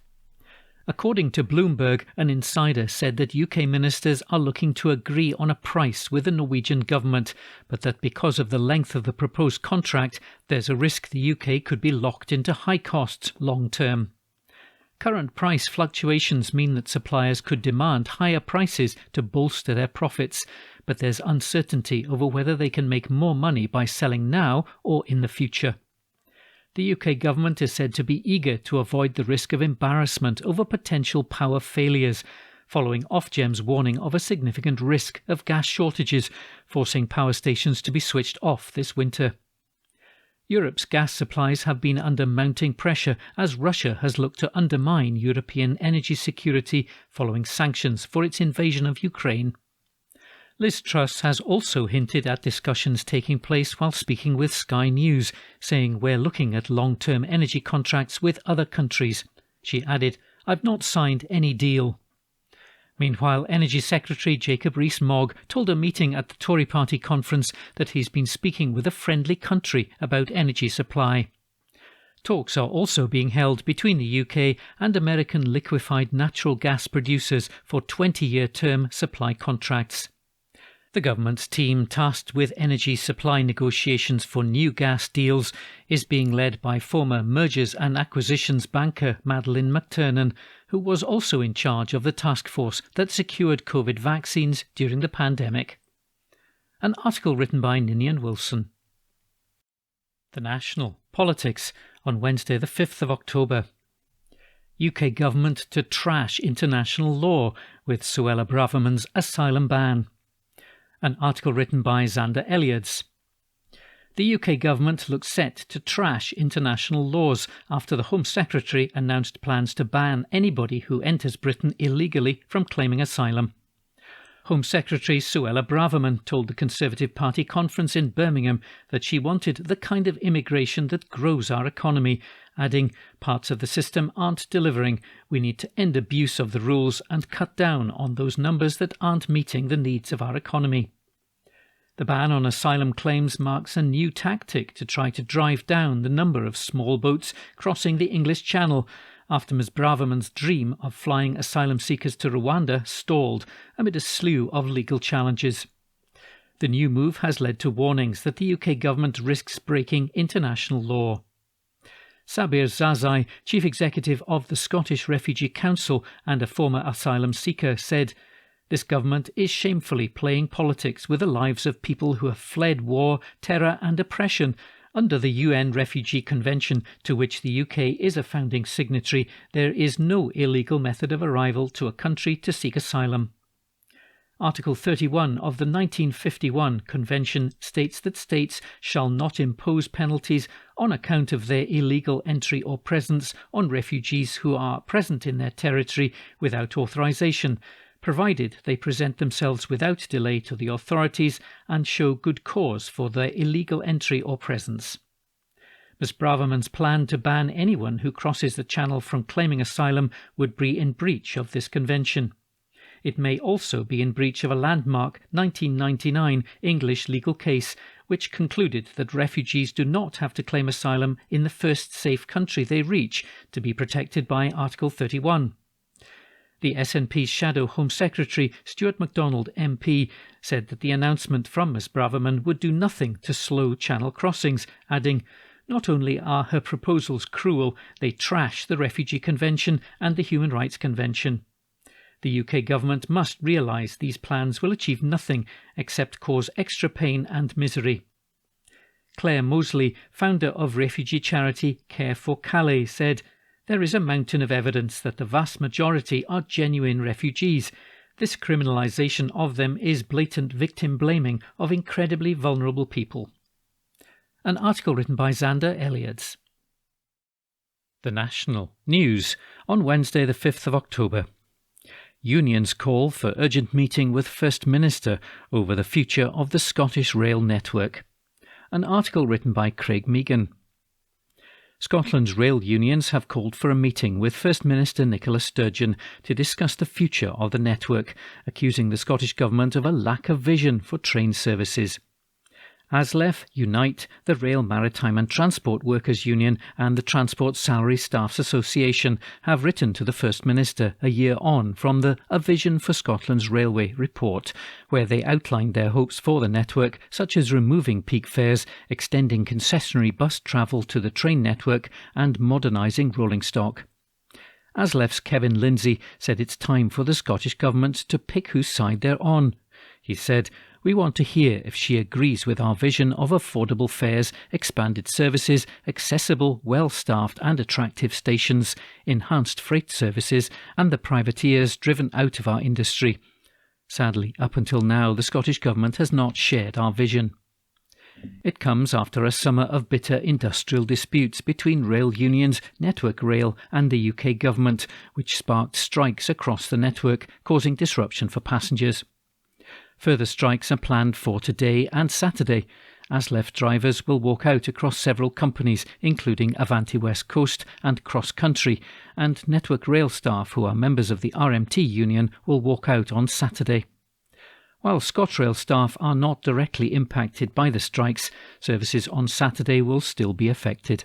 According to Bloomberg, an insider said that UK ministers are looking to agree on a price with the Norwegian government, but that because of the length of the proposed contract, there's a risk the UK could be locked into high costs long term. Current price fluctuations mean that suppliers could demand higher prices to bolster their profits, but there's uncertainty over whether they can make more money by selling now or in the future. The UK government is said to be eager to avoid the risk of embarrassment over potential power failures, following Ofgem's warning of a significant risk of gas shortages, forcing power stations to be switched off this winter. Europe's gas supplies have been under mounting pressure as Russia has looked to undermine European energy security following sanctions for its invasion of Ukraine. Liz Truss has also hinted at discussions taking place while speaking with Sky News, saying we're looking at long-term energy contracts with other countries. She added, "I've not signed any deal." Meanwhile, Energy Secretary Jacob Rees-Mogg told a meeting at the Tory party conference that he's been speaking with a friendly country about energy supply. Talks are also being held between the UK and American liquefied natural gas producers for 20-year term supply contracts. The government's team tasked with energy supply negotiations for new gas deals is being led by former mergers and acquisitions banker Madeleine McTernan, who was also in charge of the task force that secured COVID vaccines during the pandemic. An article written by Ninian Wilson. The National Politics on Wednesday the 5th of October. UK government to trash international law with Suella Braverman's asylum ban. An article written by Xander Elliots. The UK government looks set to trash international laws after the Home Secretary announced plans to ban anybody who enters Britain illegally from claiming asylum. Home Secretary Suella Braverman told the Conservative Party conference in Birmingham that she wanted the kind of immigration that grows our economy, adding, "Parts of the system aren't delivering. We need to end abuse of the rules and cut down on those numbers that aren't meeting the needs of our economy." The ban on asylum claims marks a new tactic to try to drive down the number of small boats crossing the English Channel, after Ms Braverman's dream of flying asylum seekers to Rwanda stalled amid a slew of legal challenges. The new move has led to warnings that the UK government risks breaking international law. Sabir Zazai, Chief Executive of the Scottish Refugee Council and a former asylum seeker, said, "This government is shamefully playing politics with the lives of people who have fled war, terror and oppression. Under the UN Refugee Convention, to which the UK is a founding signatory, there is no illegal method of arrival to a country to seek asylum." Article 31 of the 1951 Convention states that states shall not impose penalties on account of their illegal entry or presence on refugees who are present in their territory without authorization, provided they present themselves without delay to the authorities and show good cause for their illegal entry or presence. Ms Braverman's plan to ban anyone who crosses the Channel from claiming asylum would be in breach of this convention. It may also be in breach of a landmark 1999 English legal case, which concluded that refugees do not have to claim asylum in the first safe country they reach to be protected by Article 31. The SNP's Shadow Home Secretary, Stuart MacDonald MP, said that the announcement from Ms Braverman would do nothing to slow Channel crossings, adding, "Not only are her proposals cruel, they trash the Refugee Convention and the Human Rights Convention." The UK government must realise these plans will achieve nothing except cause extra pain and misery. Claire Mosley, founder of refugee charity Care for Calais, said, "There is a mountain of evidence that the vast majority are genuine refugees. This criminalisation of them is blatant victim blaming of incredibly vulnerable people." An article written by Xander Elliots. The National News on Wednesday the 5th of October. Unions call for urgent meeting with First Minister over the future of the Scottish rail network. An article written by Craig Meegan. Scotland's rail unions have called for a meeting with First Minister Nicola Sturgeon to discuss the future of the network, accusing the Scottish Government of a lack of vision for train services. ASLEF, Unite, the Rail, Maritime and Transport Workers Union and the Transport Salary Staffs Association have written to the First Minister a year on from the A Vision for Scotland's Railway report, where they outlined their hopes for the network, such as removing peak fares, extending concessionary bus travel to the train network and modernising rolling stock. ASLEF's Kevin Lindsay said it's time for the Scottish Government to pick whose side they're on. He said, "We want to hear if she agrees with our vision of affordable fares, expanded services, accessible, well-staffed and attractive stations, enhanced freight services and the privateers driven out of our industry." Sadly, up until now, the Scottish Government has not shared our vision. It comes after a summer of bitter industrial disputes between rail unions, Network Rail and the UK Government, which sparked strikes across the network, causing disruption for passengers. Further strikes are planned for today and Saturday. ASLEF drivers will walk out across several companies, including Avanti West Coast and Cross Country, and Network Rail staff who are members of the RMT union will walk out on Saturday. While ScotRail staff are not directly impacted by the strikes, services on Saturday will still be affected.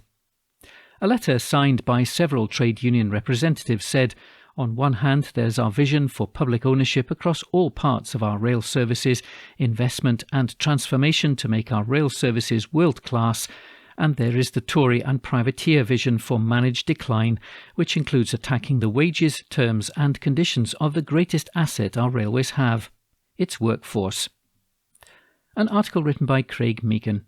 A letter signed by several trade union representatives said, "On one hand, there's our vision for public ownership across all parts of our rail services, investment and transformation to make our rail services world-class, and there is the Tory and privateer vision for managed decline, which includes attacking the wages, terms and conditions of the greatest asset our railways have, its workforce." An article written by Craig Meegan.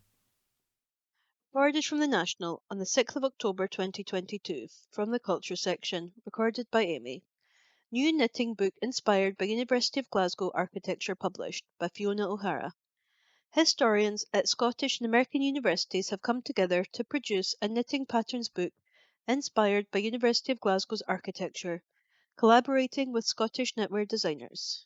Recorded from the National on the 6th of October 2022, from the Culture section, recorded by Amy. New knitting book inspired by University of Glasgow architecture published by Fiona O'Hara. Historians at Scottish and American universities have come together to produce a knitting patterns book inspired by University of Glasgow's architecture, collaborating with Scottish knitwear designers.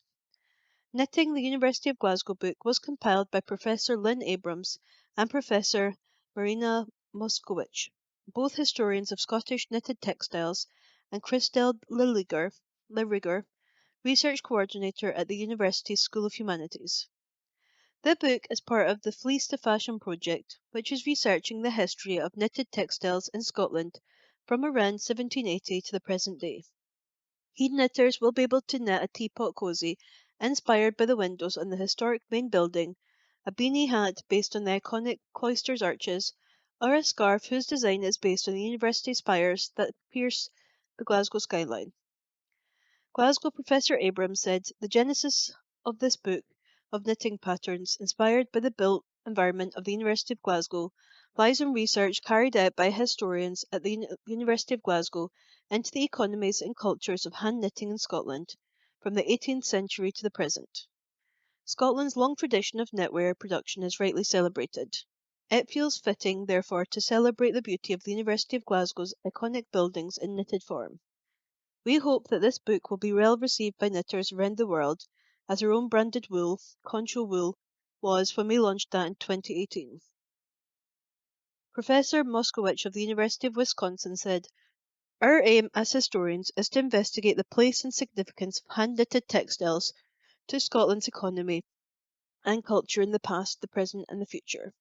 Knitting, the University of Glasgow book, was compiled by Professor Lynn Abrams and Professor Marina Moskowicz, both historians of Scottish knitted textiles, and Christelle Liriger, research coordinator at the university's School of Humanities. The book is part of the Fleece to Fashion project, which is researching the history of knitted textiles in Scotland from around 1780 to the present day. Keen knitters will be able to knit a teapot cosy inspired by the windows on the historic main building, a beanie hat based on the iconic cloisters arches, or a scarf whose design is based on the university spires that pierce the Glasgow skyline. Glasgow Professor Abrams said the genesis of this book of knitting patterns, inspired by the built environment of the University of Glasgow, lies in research carried out by historians at the University of Glasgow into the economies and cultures of hand knitting in Scotland, from the 18th century to the present. Scotland's long tradition of knitwear production is rightly celebrated. It feels fitting, therefore, to celebrate the beauty of the University of Glasgow's iconic buildings in knitted form. We hope that this book will be well received by knitters around the world, as our own branded wool, Concho Wool, was when we launched that in 2018. Professor Moskowicz of the University of Wisconsin said, "Our aim as historians is to investigate the place and significance of hand-knitted textiles to Scotland's economy and culture in the past, the present and the future.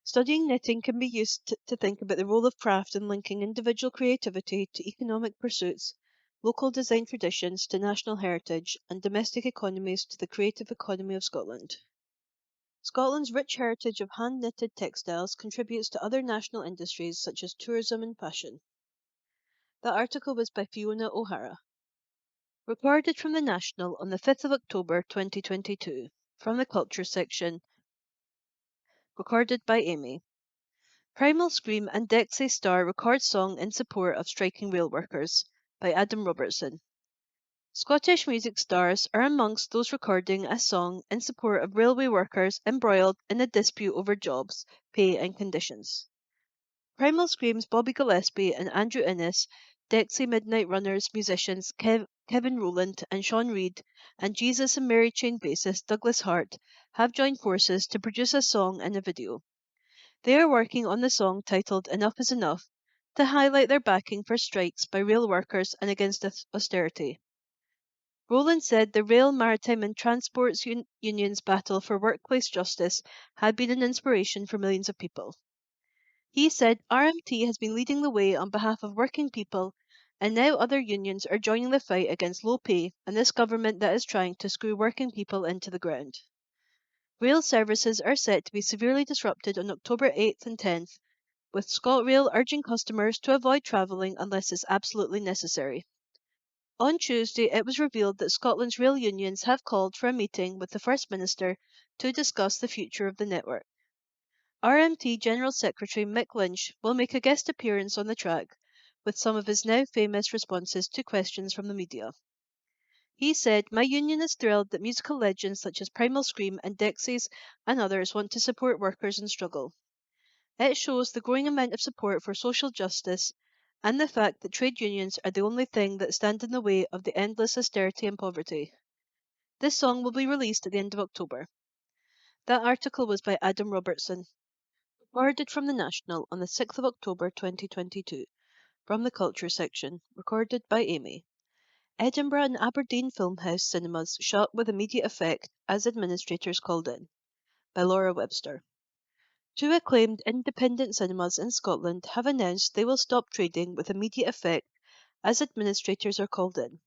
Studying knitting can be used to think about the role of craft in linking individual creativity to economic pursuits, local design traditions to national heritage, and domestic economies to the creative economy of Scotland. Scotland's rich heritage of hand-knitted textiles contributes to other national industries such as tourism and fashion." The article was by Fiona O'Hara. Recorded from the National on the 5th of October 2022, from the Culture section, recorded by Amy. Primal Scream and Dexy Star record song in support of striking rail workers, by Adam Robertson. Scottish music stars are amongst those recording a song in support of railway workers embroiled in a dispute over jobs, pay and conditions. Primal Scream's Bobby Gillespie and Andrew Innes, Dexy Midnight Runners musicians Kevin Rowland and Sean Reid, and Jesus and Mary Chain bassist Douglas Hart have joined forces to produce a song and a video. They are working on the song titled Enough is Enough to highlight their backing for strikes by rail workers and against austerity. Rowland said the Rail, Maritime and Transports Union's battle for workplace justice had been an inspiration for millions of people. He said RMT has been leading the way on behalf of working people, and now other unions are joining the fight against low pay and this government that is trying to screw working people into the ground. Rail services are set to be severely disrupted on October 8th and 10th, with ScotRail urging customers to avoid travelling unless it's absolutely necessary. On Tuesday, it was revealed that Scotland's rail unions have called for a meeting with the First Minister to discuss the future of the network. RMT General Secretary Mick Lynch will make a guest appearance on the track with some of his now famous responses to questions from the media. He said, "My union is thrilled that musical legends such as Primal Scream and Dexys and others want to support workers in struggle. It shows the growing amount of support for social justice and the fact that trade unions are the only thing that stand in the way of the endless austerity and poverty." This song will be released at the end of October. That article was by Adam Robertson. Recorded from the National on the 6th of October 2022. From the Culture section. Recorded by Amy. Edinburgh and Aberdeen Filmhouse cinemas shut with immediate effect as administrators called in. By Laura Webster. Two acclaimed independent cinemas in Scotland have announced they will stop trading with immediate effect as administrators are called in.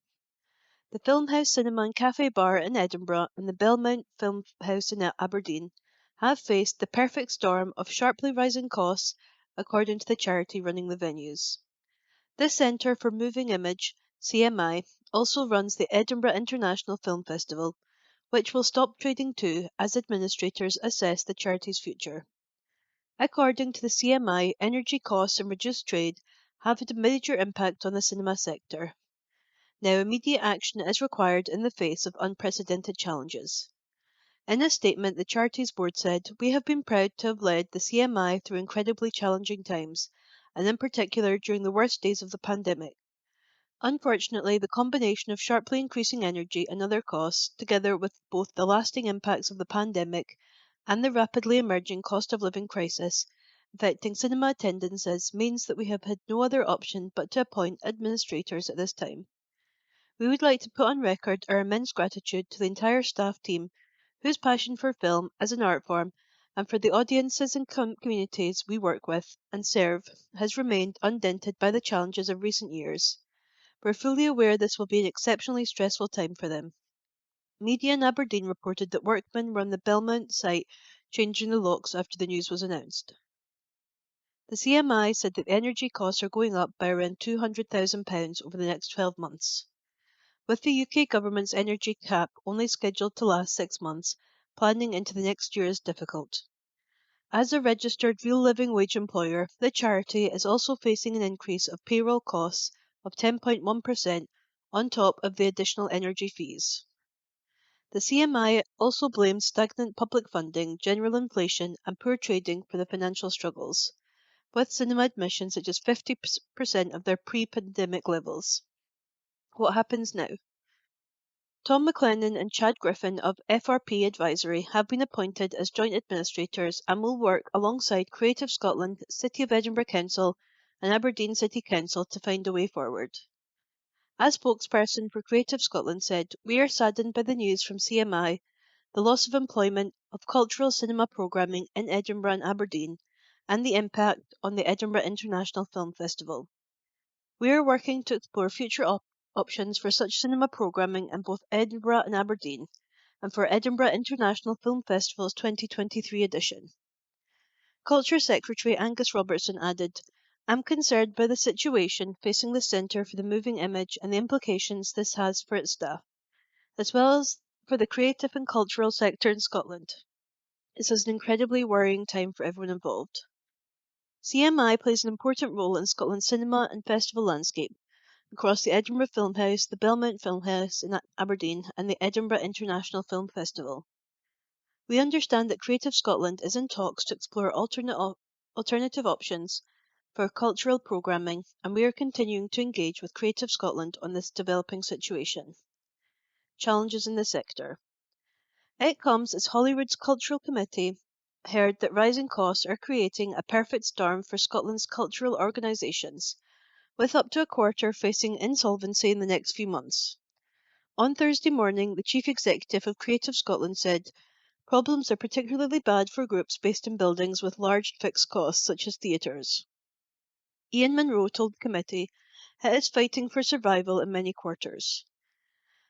The Filmhouse Cinema and Cafe Bar in Edinburgh and the Belmont Filmhouse in Aberdeen have faced the perfect storm of sharply rising costs, according to the charity running the venues. The Centre for Moving Image, CMI, also runs the Edinburgh International Film Festival, which will stop trading too as administrators assess the charity's future. According to the CMI, energy costs and reduced trade have had a major impact on the cinema sector. Now immediate action is required in the face of unprecedented challenges. In a statement, the charity's board said, "We have been proud to have led the CMI through incredibly challenging times, and in particular during the worst days of the pandemic. Unfortunately, the combination of sharply increasing energy and other costs, together with both the lasting impacts of the pandemic and the rapidly emerging cost of living crisis affecting cinema attendances, means that we have had no other option but to appoint administrators at this time. We would like to put on record our immense gratitude to the entire staff team, whose passion for film as an art form and for the audiences and communities we work with and serve has remained undented by the challenges of recent years. We're fully aware this will be an exceptionally stressful time for them." Media in Aberdeen reported that workmen were on the Belmont site changing the locks after the news was announced. The CMI said that energy costs are going up by around £200,000 over the next 12 months. With the UK government's energy cap only scheduled to last 6 months, planning into the next year is difficult. As a registered real living wage employer, the charity is also facing an increase of payroll costs of 10.1% on top of the additional energy fees. The CMI also blamed stagnant public funding, general inflation and poor trading for the financial struggles, with cinema admissions at just 50% of their pre-pandemic levels. What happens now? Tom McLennan and Chad Griffin of FRP Advisory have been appointed as joint administrators and will work alongside Creative Scotland, City of Edinburgh Council and Aberdeen City Council to find a way forward. A spokesperson for Creative Scotland said, "We are saddened by the news from CMI, the loss of employment of cultural cinema programming in Edinburgh and Aberdeen, and the impact on the Edinburgh International Film Festival. We are working to explore future options for such cinema programming in both Edinburgh and Aberdeen, and for Edinburgh International Film Festival's 2023 edition." Culture Secretary Angus Robertson added, "I'm concerned by the situation facing the Centre for the Moving Image and the implications this has for its staff, as well as for the creative and cultural sector in Scotland. This is an incredibly worrying time for everyone involved." CMI plays an important role in Scotland's cinema and festival landscape, across the Edinburgh Filmhouse, the Belmont Filmhouse in Aberdeen, and the Edinburgh International Film Festival. We understand that Creative Scotland is in talks to explore alternative options for cultural programming, and we are continuing to engage with Creative Scotland on this developing situation. Challenges in the sector. It comes as Holyrood's Cultural Committee heard that rising costs are creating a perfect storm for Scotland's cultural organisations, with up to a quarter facing insolvency in the next few months. On Thursday morning, the chief executive of Creative Scotland said, "Problems are particularly bad for groups based in buildings with large fixed costs such as theatres." Ian Munro told the committee it is fighting for survival in many quarters.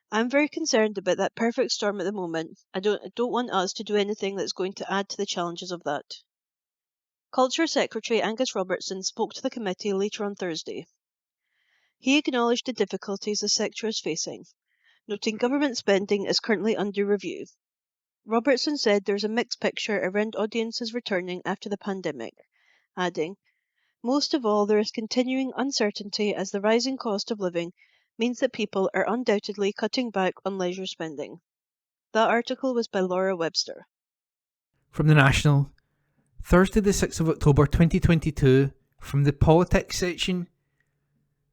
"I'm very concerned about that perfect storm at the moment. I don't want us to do anything that's going to add to the challenges of that." Culture Secretary Angus Robertson spoke to the committee later on Thursday. He acknowledged the difficulties the sector is facing, noting government spending is currently under review. Robertson said there is a mixed picture around audiences returning after the pandemic, adding, "Most of all, there is continuing uncertainty as the rising cost of living means that people are undoubtedly cutting back on leisure spending." That article was by Laura Webster. From the National, Thursday the 6th of October 2022, from the Politics section,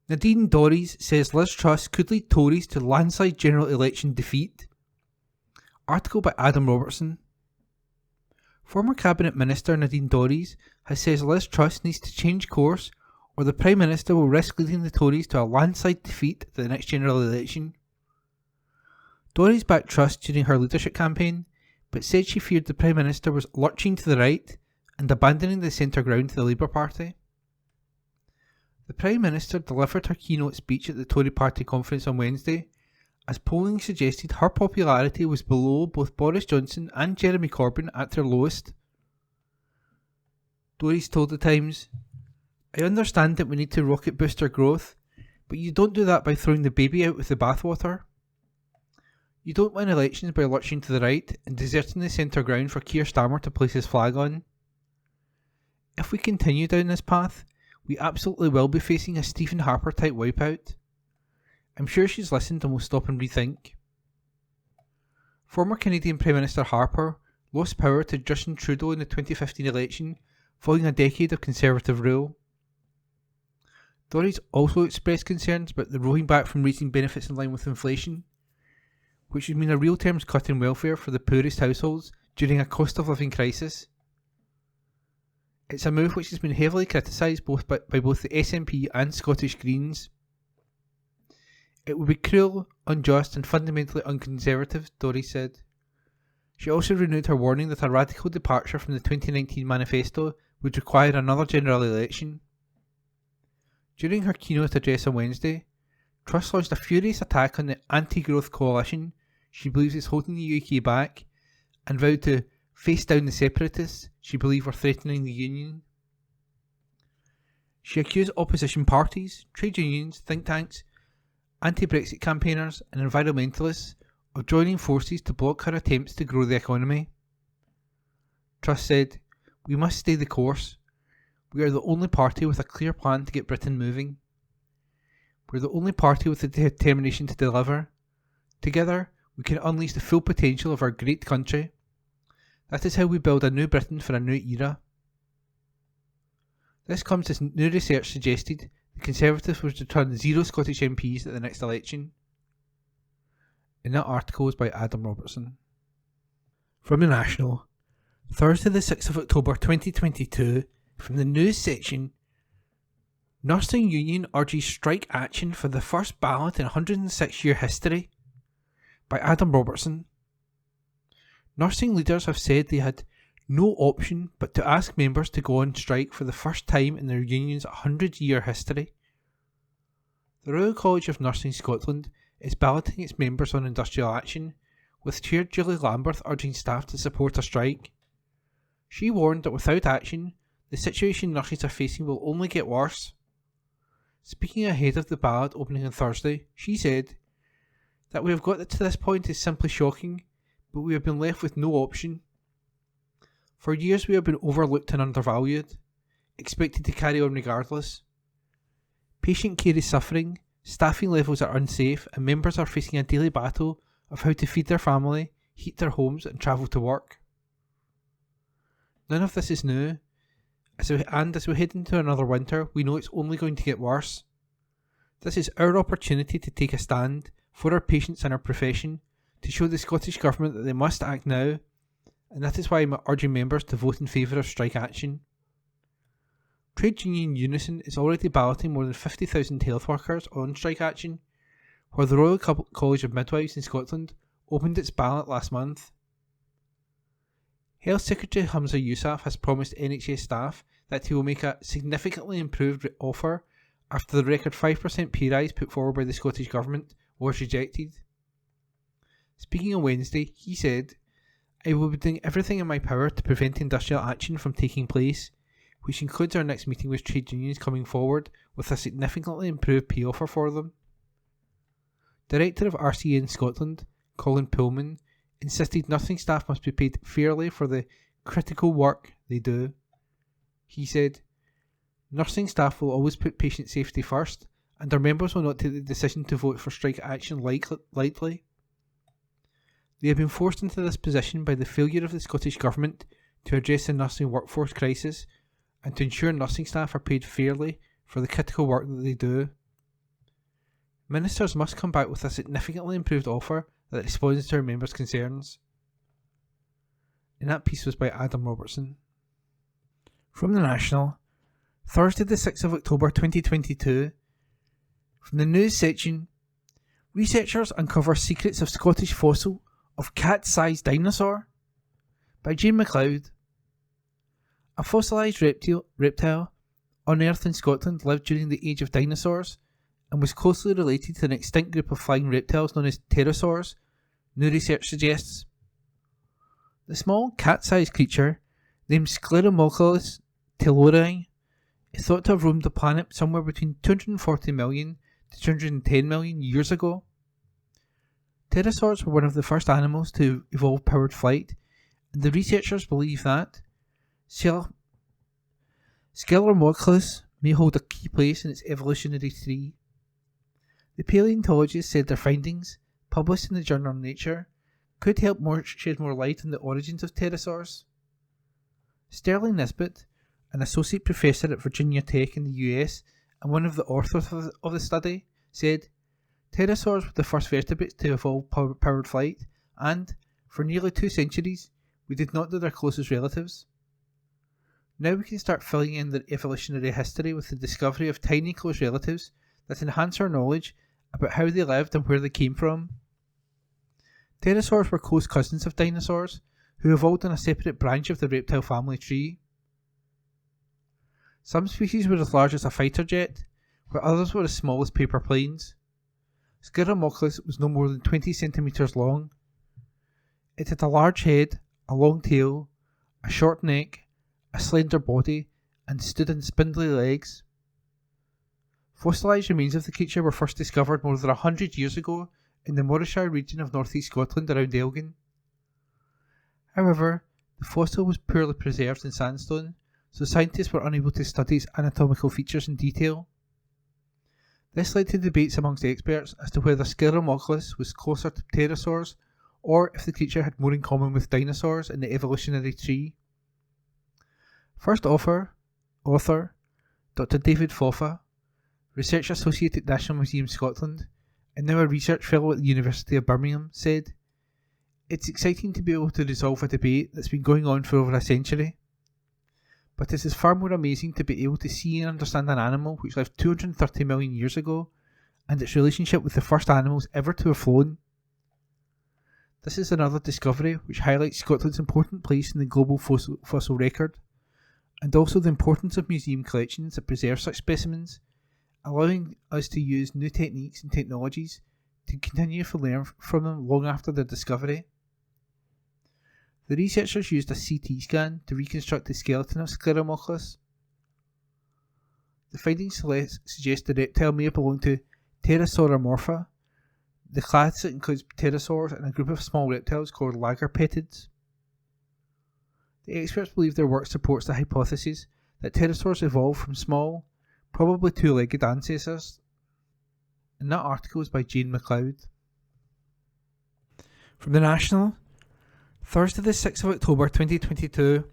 Nadine Dorries says Liz Truss could lead Tories to landslide general election defeat. Article by Adam Robertson. Former Cabinet Minister Nadine Dorries has said Liz Truss needs to change course or the Prime Minister will risk leading the Tories to a landslide defeat at the next general election. Dorries backed Truss during her leadership campaign, but said she feared the Prime Minister was lurching to the right and abandoning the centre ground to the Labour Party. The Prime Minister delivered her keynote speech at the Tory Party conference on Wednesday, as polling suggested her popularity was below both Boris Johnson and Jeremy Corbyn at their lowest. Dorries told The Times, "I understand that we need to rocket boost our growth, but you don't do that by throwing the baby out with the bathwater. You don't win elections by lurching to the right and deserting the centre ground for Keir Starmer to place his flag on. If we continue down this path, we absolutely will be facing a Stephen Harper type wipeout. I'm sure she's listened and will stop and rethink." Former Canadian Prime Minister Harper lost power to Justin Trudeau in the 2015 election following a decade of Conservative rule. Dorries also expressed concerns about the rolling back from raising benefits in line with inflation, which would mean a real terms cut in welfare for the poorest households during a cost of living crisis. It's a move which has been heavily criticised by both the SNP and Scottish Greens. "It would be cruel, unjust and fundamentally unconservative," Dorries said. She also renewed her warning that a radical departure from the 2019 manifesto would require another general election. During her keynote address on Wednesday, Truss launched a furious attack on the anti-growth coalition she believes is holding the UK back, and vowed to face down the separatists she believed were threatening the union. She accused opposition parties, trade unions, think tanks, anti-Brexit campaigners and environmentalists of joining forces to block her attempts to grow the economy. Truss said, "We must stay the course. We are the only party with a clear plan to get Britain moving. We're the only party with the determination to deliver. Together, we can unleash the full potential of our great country. That is how we build a new Britain for a new era." This comes as new research suggested the Conservatives would return 0 Scottish MPs at the next election. And that article was by Adam Robertson. From the National, Thursday the 6th of October 2022, from the news section, Nursing Union urges strike action for the first ballot in 106-year history, by Adam Robertson. Nursing leaders have said they had no option but to ask members to go on strike for the first time in their union's 100-year history. The Royal College of Nursing Scotland is balloting its members on industrial action, with Chair Julie Lambert urging staff to support a strike. She warned that without action, the situation nurses are facing will only get worse. Speaking ahead of the ballot opening on Thursday, she said, "That we have got to this point is simply shocking, but we have been left with no option. For years we have been overlooked and undervalued, expected to carry on regardless. Patient care is suffering, staffing levels are unsafe, and members are facing a daily battle of how to feed their family, heat their homes and travel to work. None of this is new, and as we head into another winter, we know it's only going to get worse. This is our opportunity to take a stand for our patients and our profession, to show the Scottish Government that they must act now, and that is why I'm urging members to vote in favour of strike action." Trade union Unison is already balloting more than 50,000 health workers on strike action, where the Royal College of Midwives in Scotland opened its ballot last month. Health Secretary Hamza Yousaf has promised NHS staff that he will make a significantly improved offer after the record 5% pay rise put forward by the Scottish Government was rejected. Speaking on Wednesday, he said, "I will be doing everything in my power to prevent industrial action from taking place, which includes our next meeting with trade unions coming forward with a significantly improved pay offer for them." Director of RCN Scotland, Colin Pullman, insisted nursing staff must be paid fairly for the critical work they do. He said, "Nursing staff will always put patient safety first, and our members will not take the decision to vote for strike action lightly. They have been forced into this position by the failure of the Scottish Government to address the nursing workforce crisis and to ensure nursing staff are paid fairly for the critical work that they do. Ministers must come back with a significantly improved offer that responds to our members' concerns." And that piece was by Adam Robertson. From the National, Thursday the 6th of October 2022, from the news section, researchers uncover secrets of Scottish fossil of cat-sized dinosaur, by Jane MacLeod. A fossilised reptile unearthed in Scotland lived during the age of dinosaurs and was closely related to an extinct group of flying reptiles known as pterosaurs, new research suggests. The small cat-sized creature, named Scleromolchus taylorii, is thought to have roamed the planet somewhere between 240 million to 210 million years ago. Pterosaurs were one of the first animals to evolve powered flight, and the researchers believe that Scleromolchus may hold a key place in its evolutionary tree. The paleontologists said their findings, published in the journal Nature, could help shed more light on the origins of pterosaurs. Sterling Nisbet, an associate professor at Virginia Tech in the US and one of the authors of the study, said, "Pterosaurs were the first vertebrates to evolve powered flight, and, for nearly 2 centuries, we did not know their closest relatives. Now we can start filling in their evolutionary history with the discovery of tiny close relatives that enhance our knowledge about how they lived and where they came from." Pterosaurs were close cousins of dinosaurs, who evolved on a separate branch of the reptile family tree. Some species were as large as a fighter jet, where others were as small as paper planes. Scleromolchus was no more than 20 centimetres long. It had a large head, a long tail, a short neck, a slender body, and stood on spindly legs. Fossilised remains of the creature were first discovered more than 100 years ago in the Morayshire region of northeast Scotland around Elgin. However, the fossil was poorly preserved in sandstone, so scientists were unable to study its anatomical features in detail. This led to debates amongst experts as to whether Scleromolchus was closer to pterosaurs or if the creature had more in common with dinosaurs in the evolutionary tree. First author, Dr. David Foffa, Research Associate at National Museum Scotland, and now a research fellow at the University of Birmingham, said, "It's exciting to be able to resolve a debate that's been going on for over a century. But it is far more amazing to be able to see and understand an animal which lived 230 million years ago, and its relationship with the first animals ever to have flown. This is another discovery which highlights Scotland's important place in the global fossil record, and also the importance of museum collections that preserve such specimens, allowing us to use new techniques and technologies to continue to learn from them long after their discovery." The researchers used a CT scan to reconstruct the skeleton of Scleromolchus. The findings suggest the reptile may have belonged to Pterosauramorpha, the class that includes pterosaurs and a group of small reptiles called lagarpetids. The experts believe their work supports the hypothesis that pterosaurs evolved from small, probably two-legged ancestors. And that article is by Jane MacLeod. From the National, Thursday the 6th of October 2022,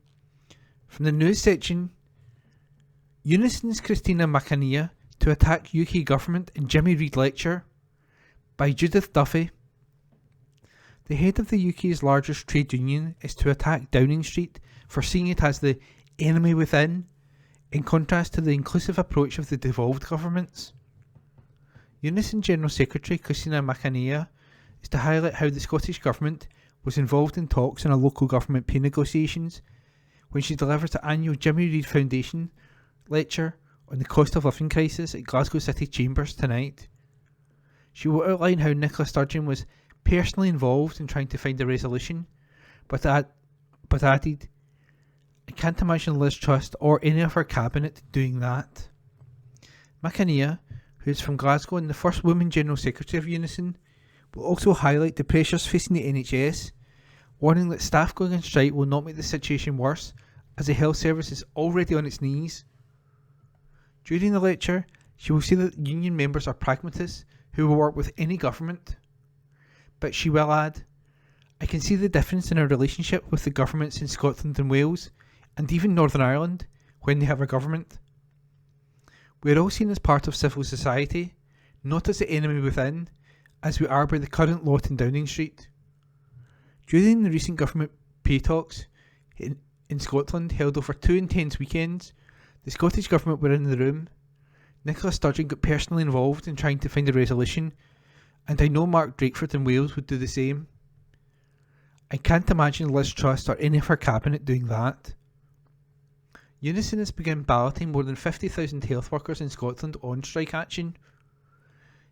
from the news section, Unison's Christina McAnea to attack UK government in Jimmy Reid lecture, by Judith Duffy. The head of the UK's largest trade union is to attack Downing Street for seeing it as the enemy within, in contrast to the inclusive approach of the devolved governments. Unison General Secretary Christina McAnea is to highlight how the Scottish Government was involved in talks on a local government pay negotiations when she delivers the annual Jimmy Reid Foundation lecture on the cost of living crisis at Glasgow City Chambers tonight. She will outline how Nicola Sturgeon was personally involved in trying to find a resolution, but added, "I can't imagine Liz Truss or any of her cabinet doing that." McAnea, who is from Glasgow and the first woman General Secretary of Unison, will also highlight the pressures facing the NHS, warning that staff going on strike will not make the situation worse, as the health service is already on its knees. During the lecture, she will say that union members are pragmatists who will work with any government. But she will add, "I can see the difference in our relationship with the governments in Scotland and Wales, and even Northern Ireland, when they have a government. We are all seen as part of civil society, not as the enemy within, as we are by the current lot in Downing Street." During the recent government pay talks in Scotland, held over 2 intense weekends, the Scottish Government were in the room. Nicola Sturgeon got personally involved in trying to find a resolution, and I know Mark Drakeford in Wales would do the same. I can't imagine Liz Truss or any of her cabinet doing that. Unison has begun balloting more than 50,000 health workers in Scotland on strike action.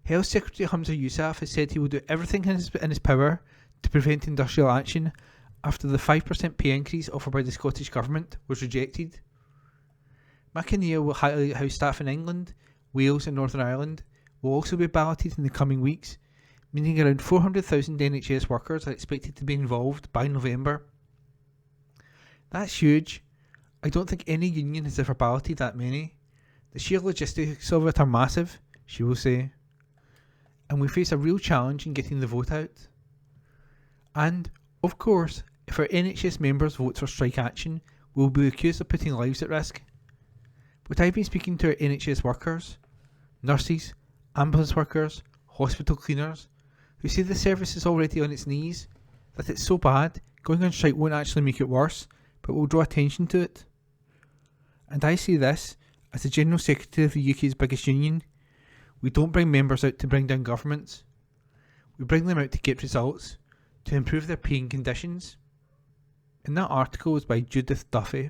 Health Secretary Humza Yousaf has said he will do everything in his power to prevent industrial action after the 5% pay increase offered by the Scottish Government was rejected. McAnea will highlight how staff in England, Wales and Northern Ireland will also be balloted in the coming weeks, meaning around 400,000 NHS workers are expected to be involved by November. That's huge. I don't think any union has ever balloted that many. The sheer logistics of it are massive, she will say. And we face a real challenge in getting the vote out. And, of course, if our NHS members vote for strike action, we will be accused of putting lives at risk. But I've been speaking to our NHS workers, nurses, ambulance workers, hospital cleaners, who say the service is already on its knees, that it's so bad, going on strike won't actually make it worse, but will draw attention to it. And I say this, as the General Secretary of the UK's biggest union, we don't bring members out to bring down governments. We bring them out to get results, to improve their paying conditions. And that article was by Judith Duffy.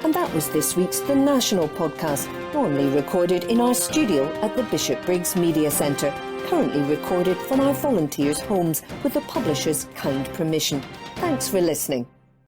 And that was this week's The National Podcast, normally recorded in our studio at the Bishopbriggs Media Centre, currently recorded from our volunteers' homes with the publisher's kind permission. Thanks for listening.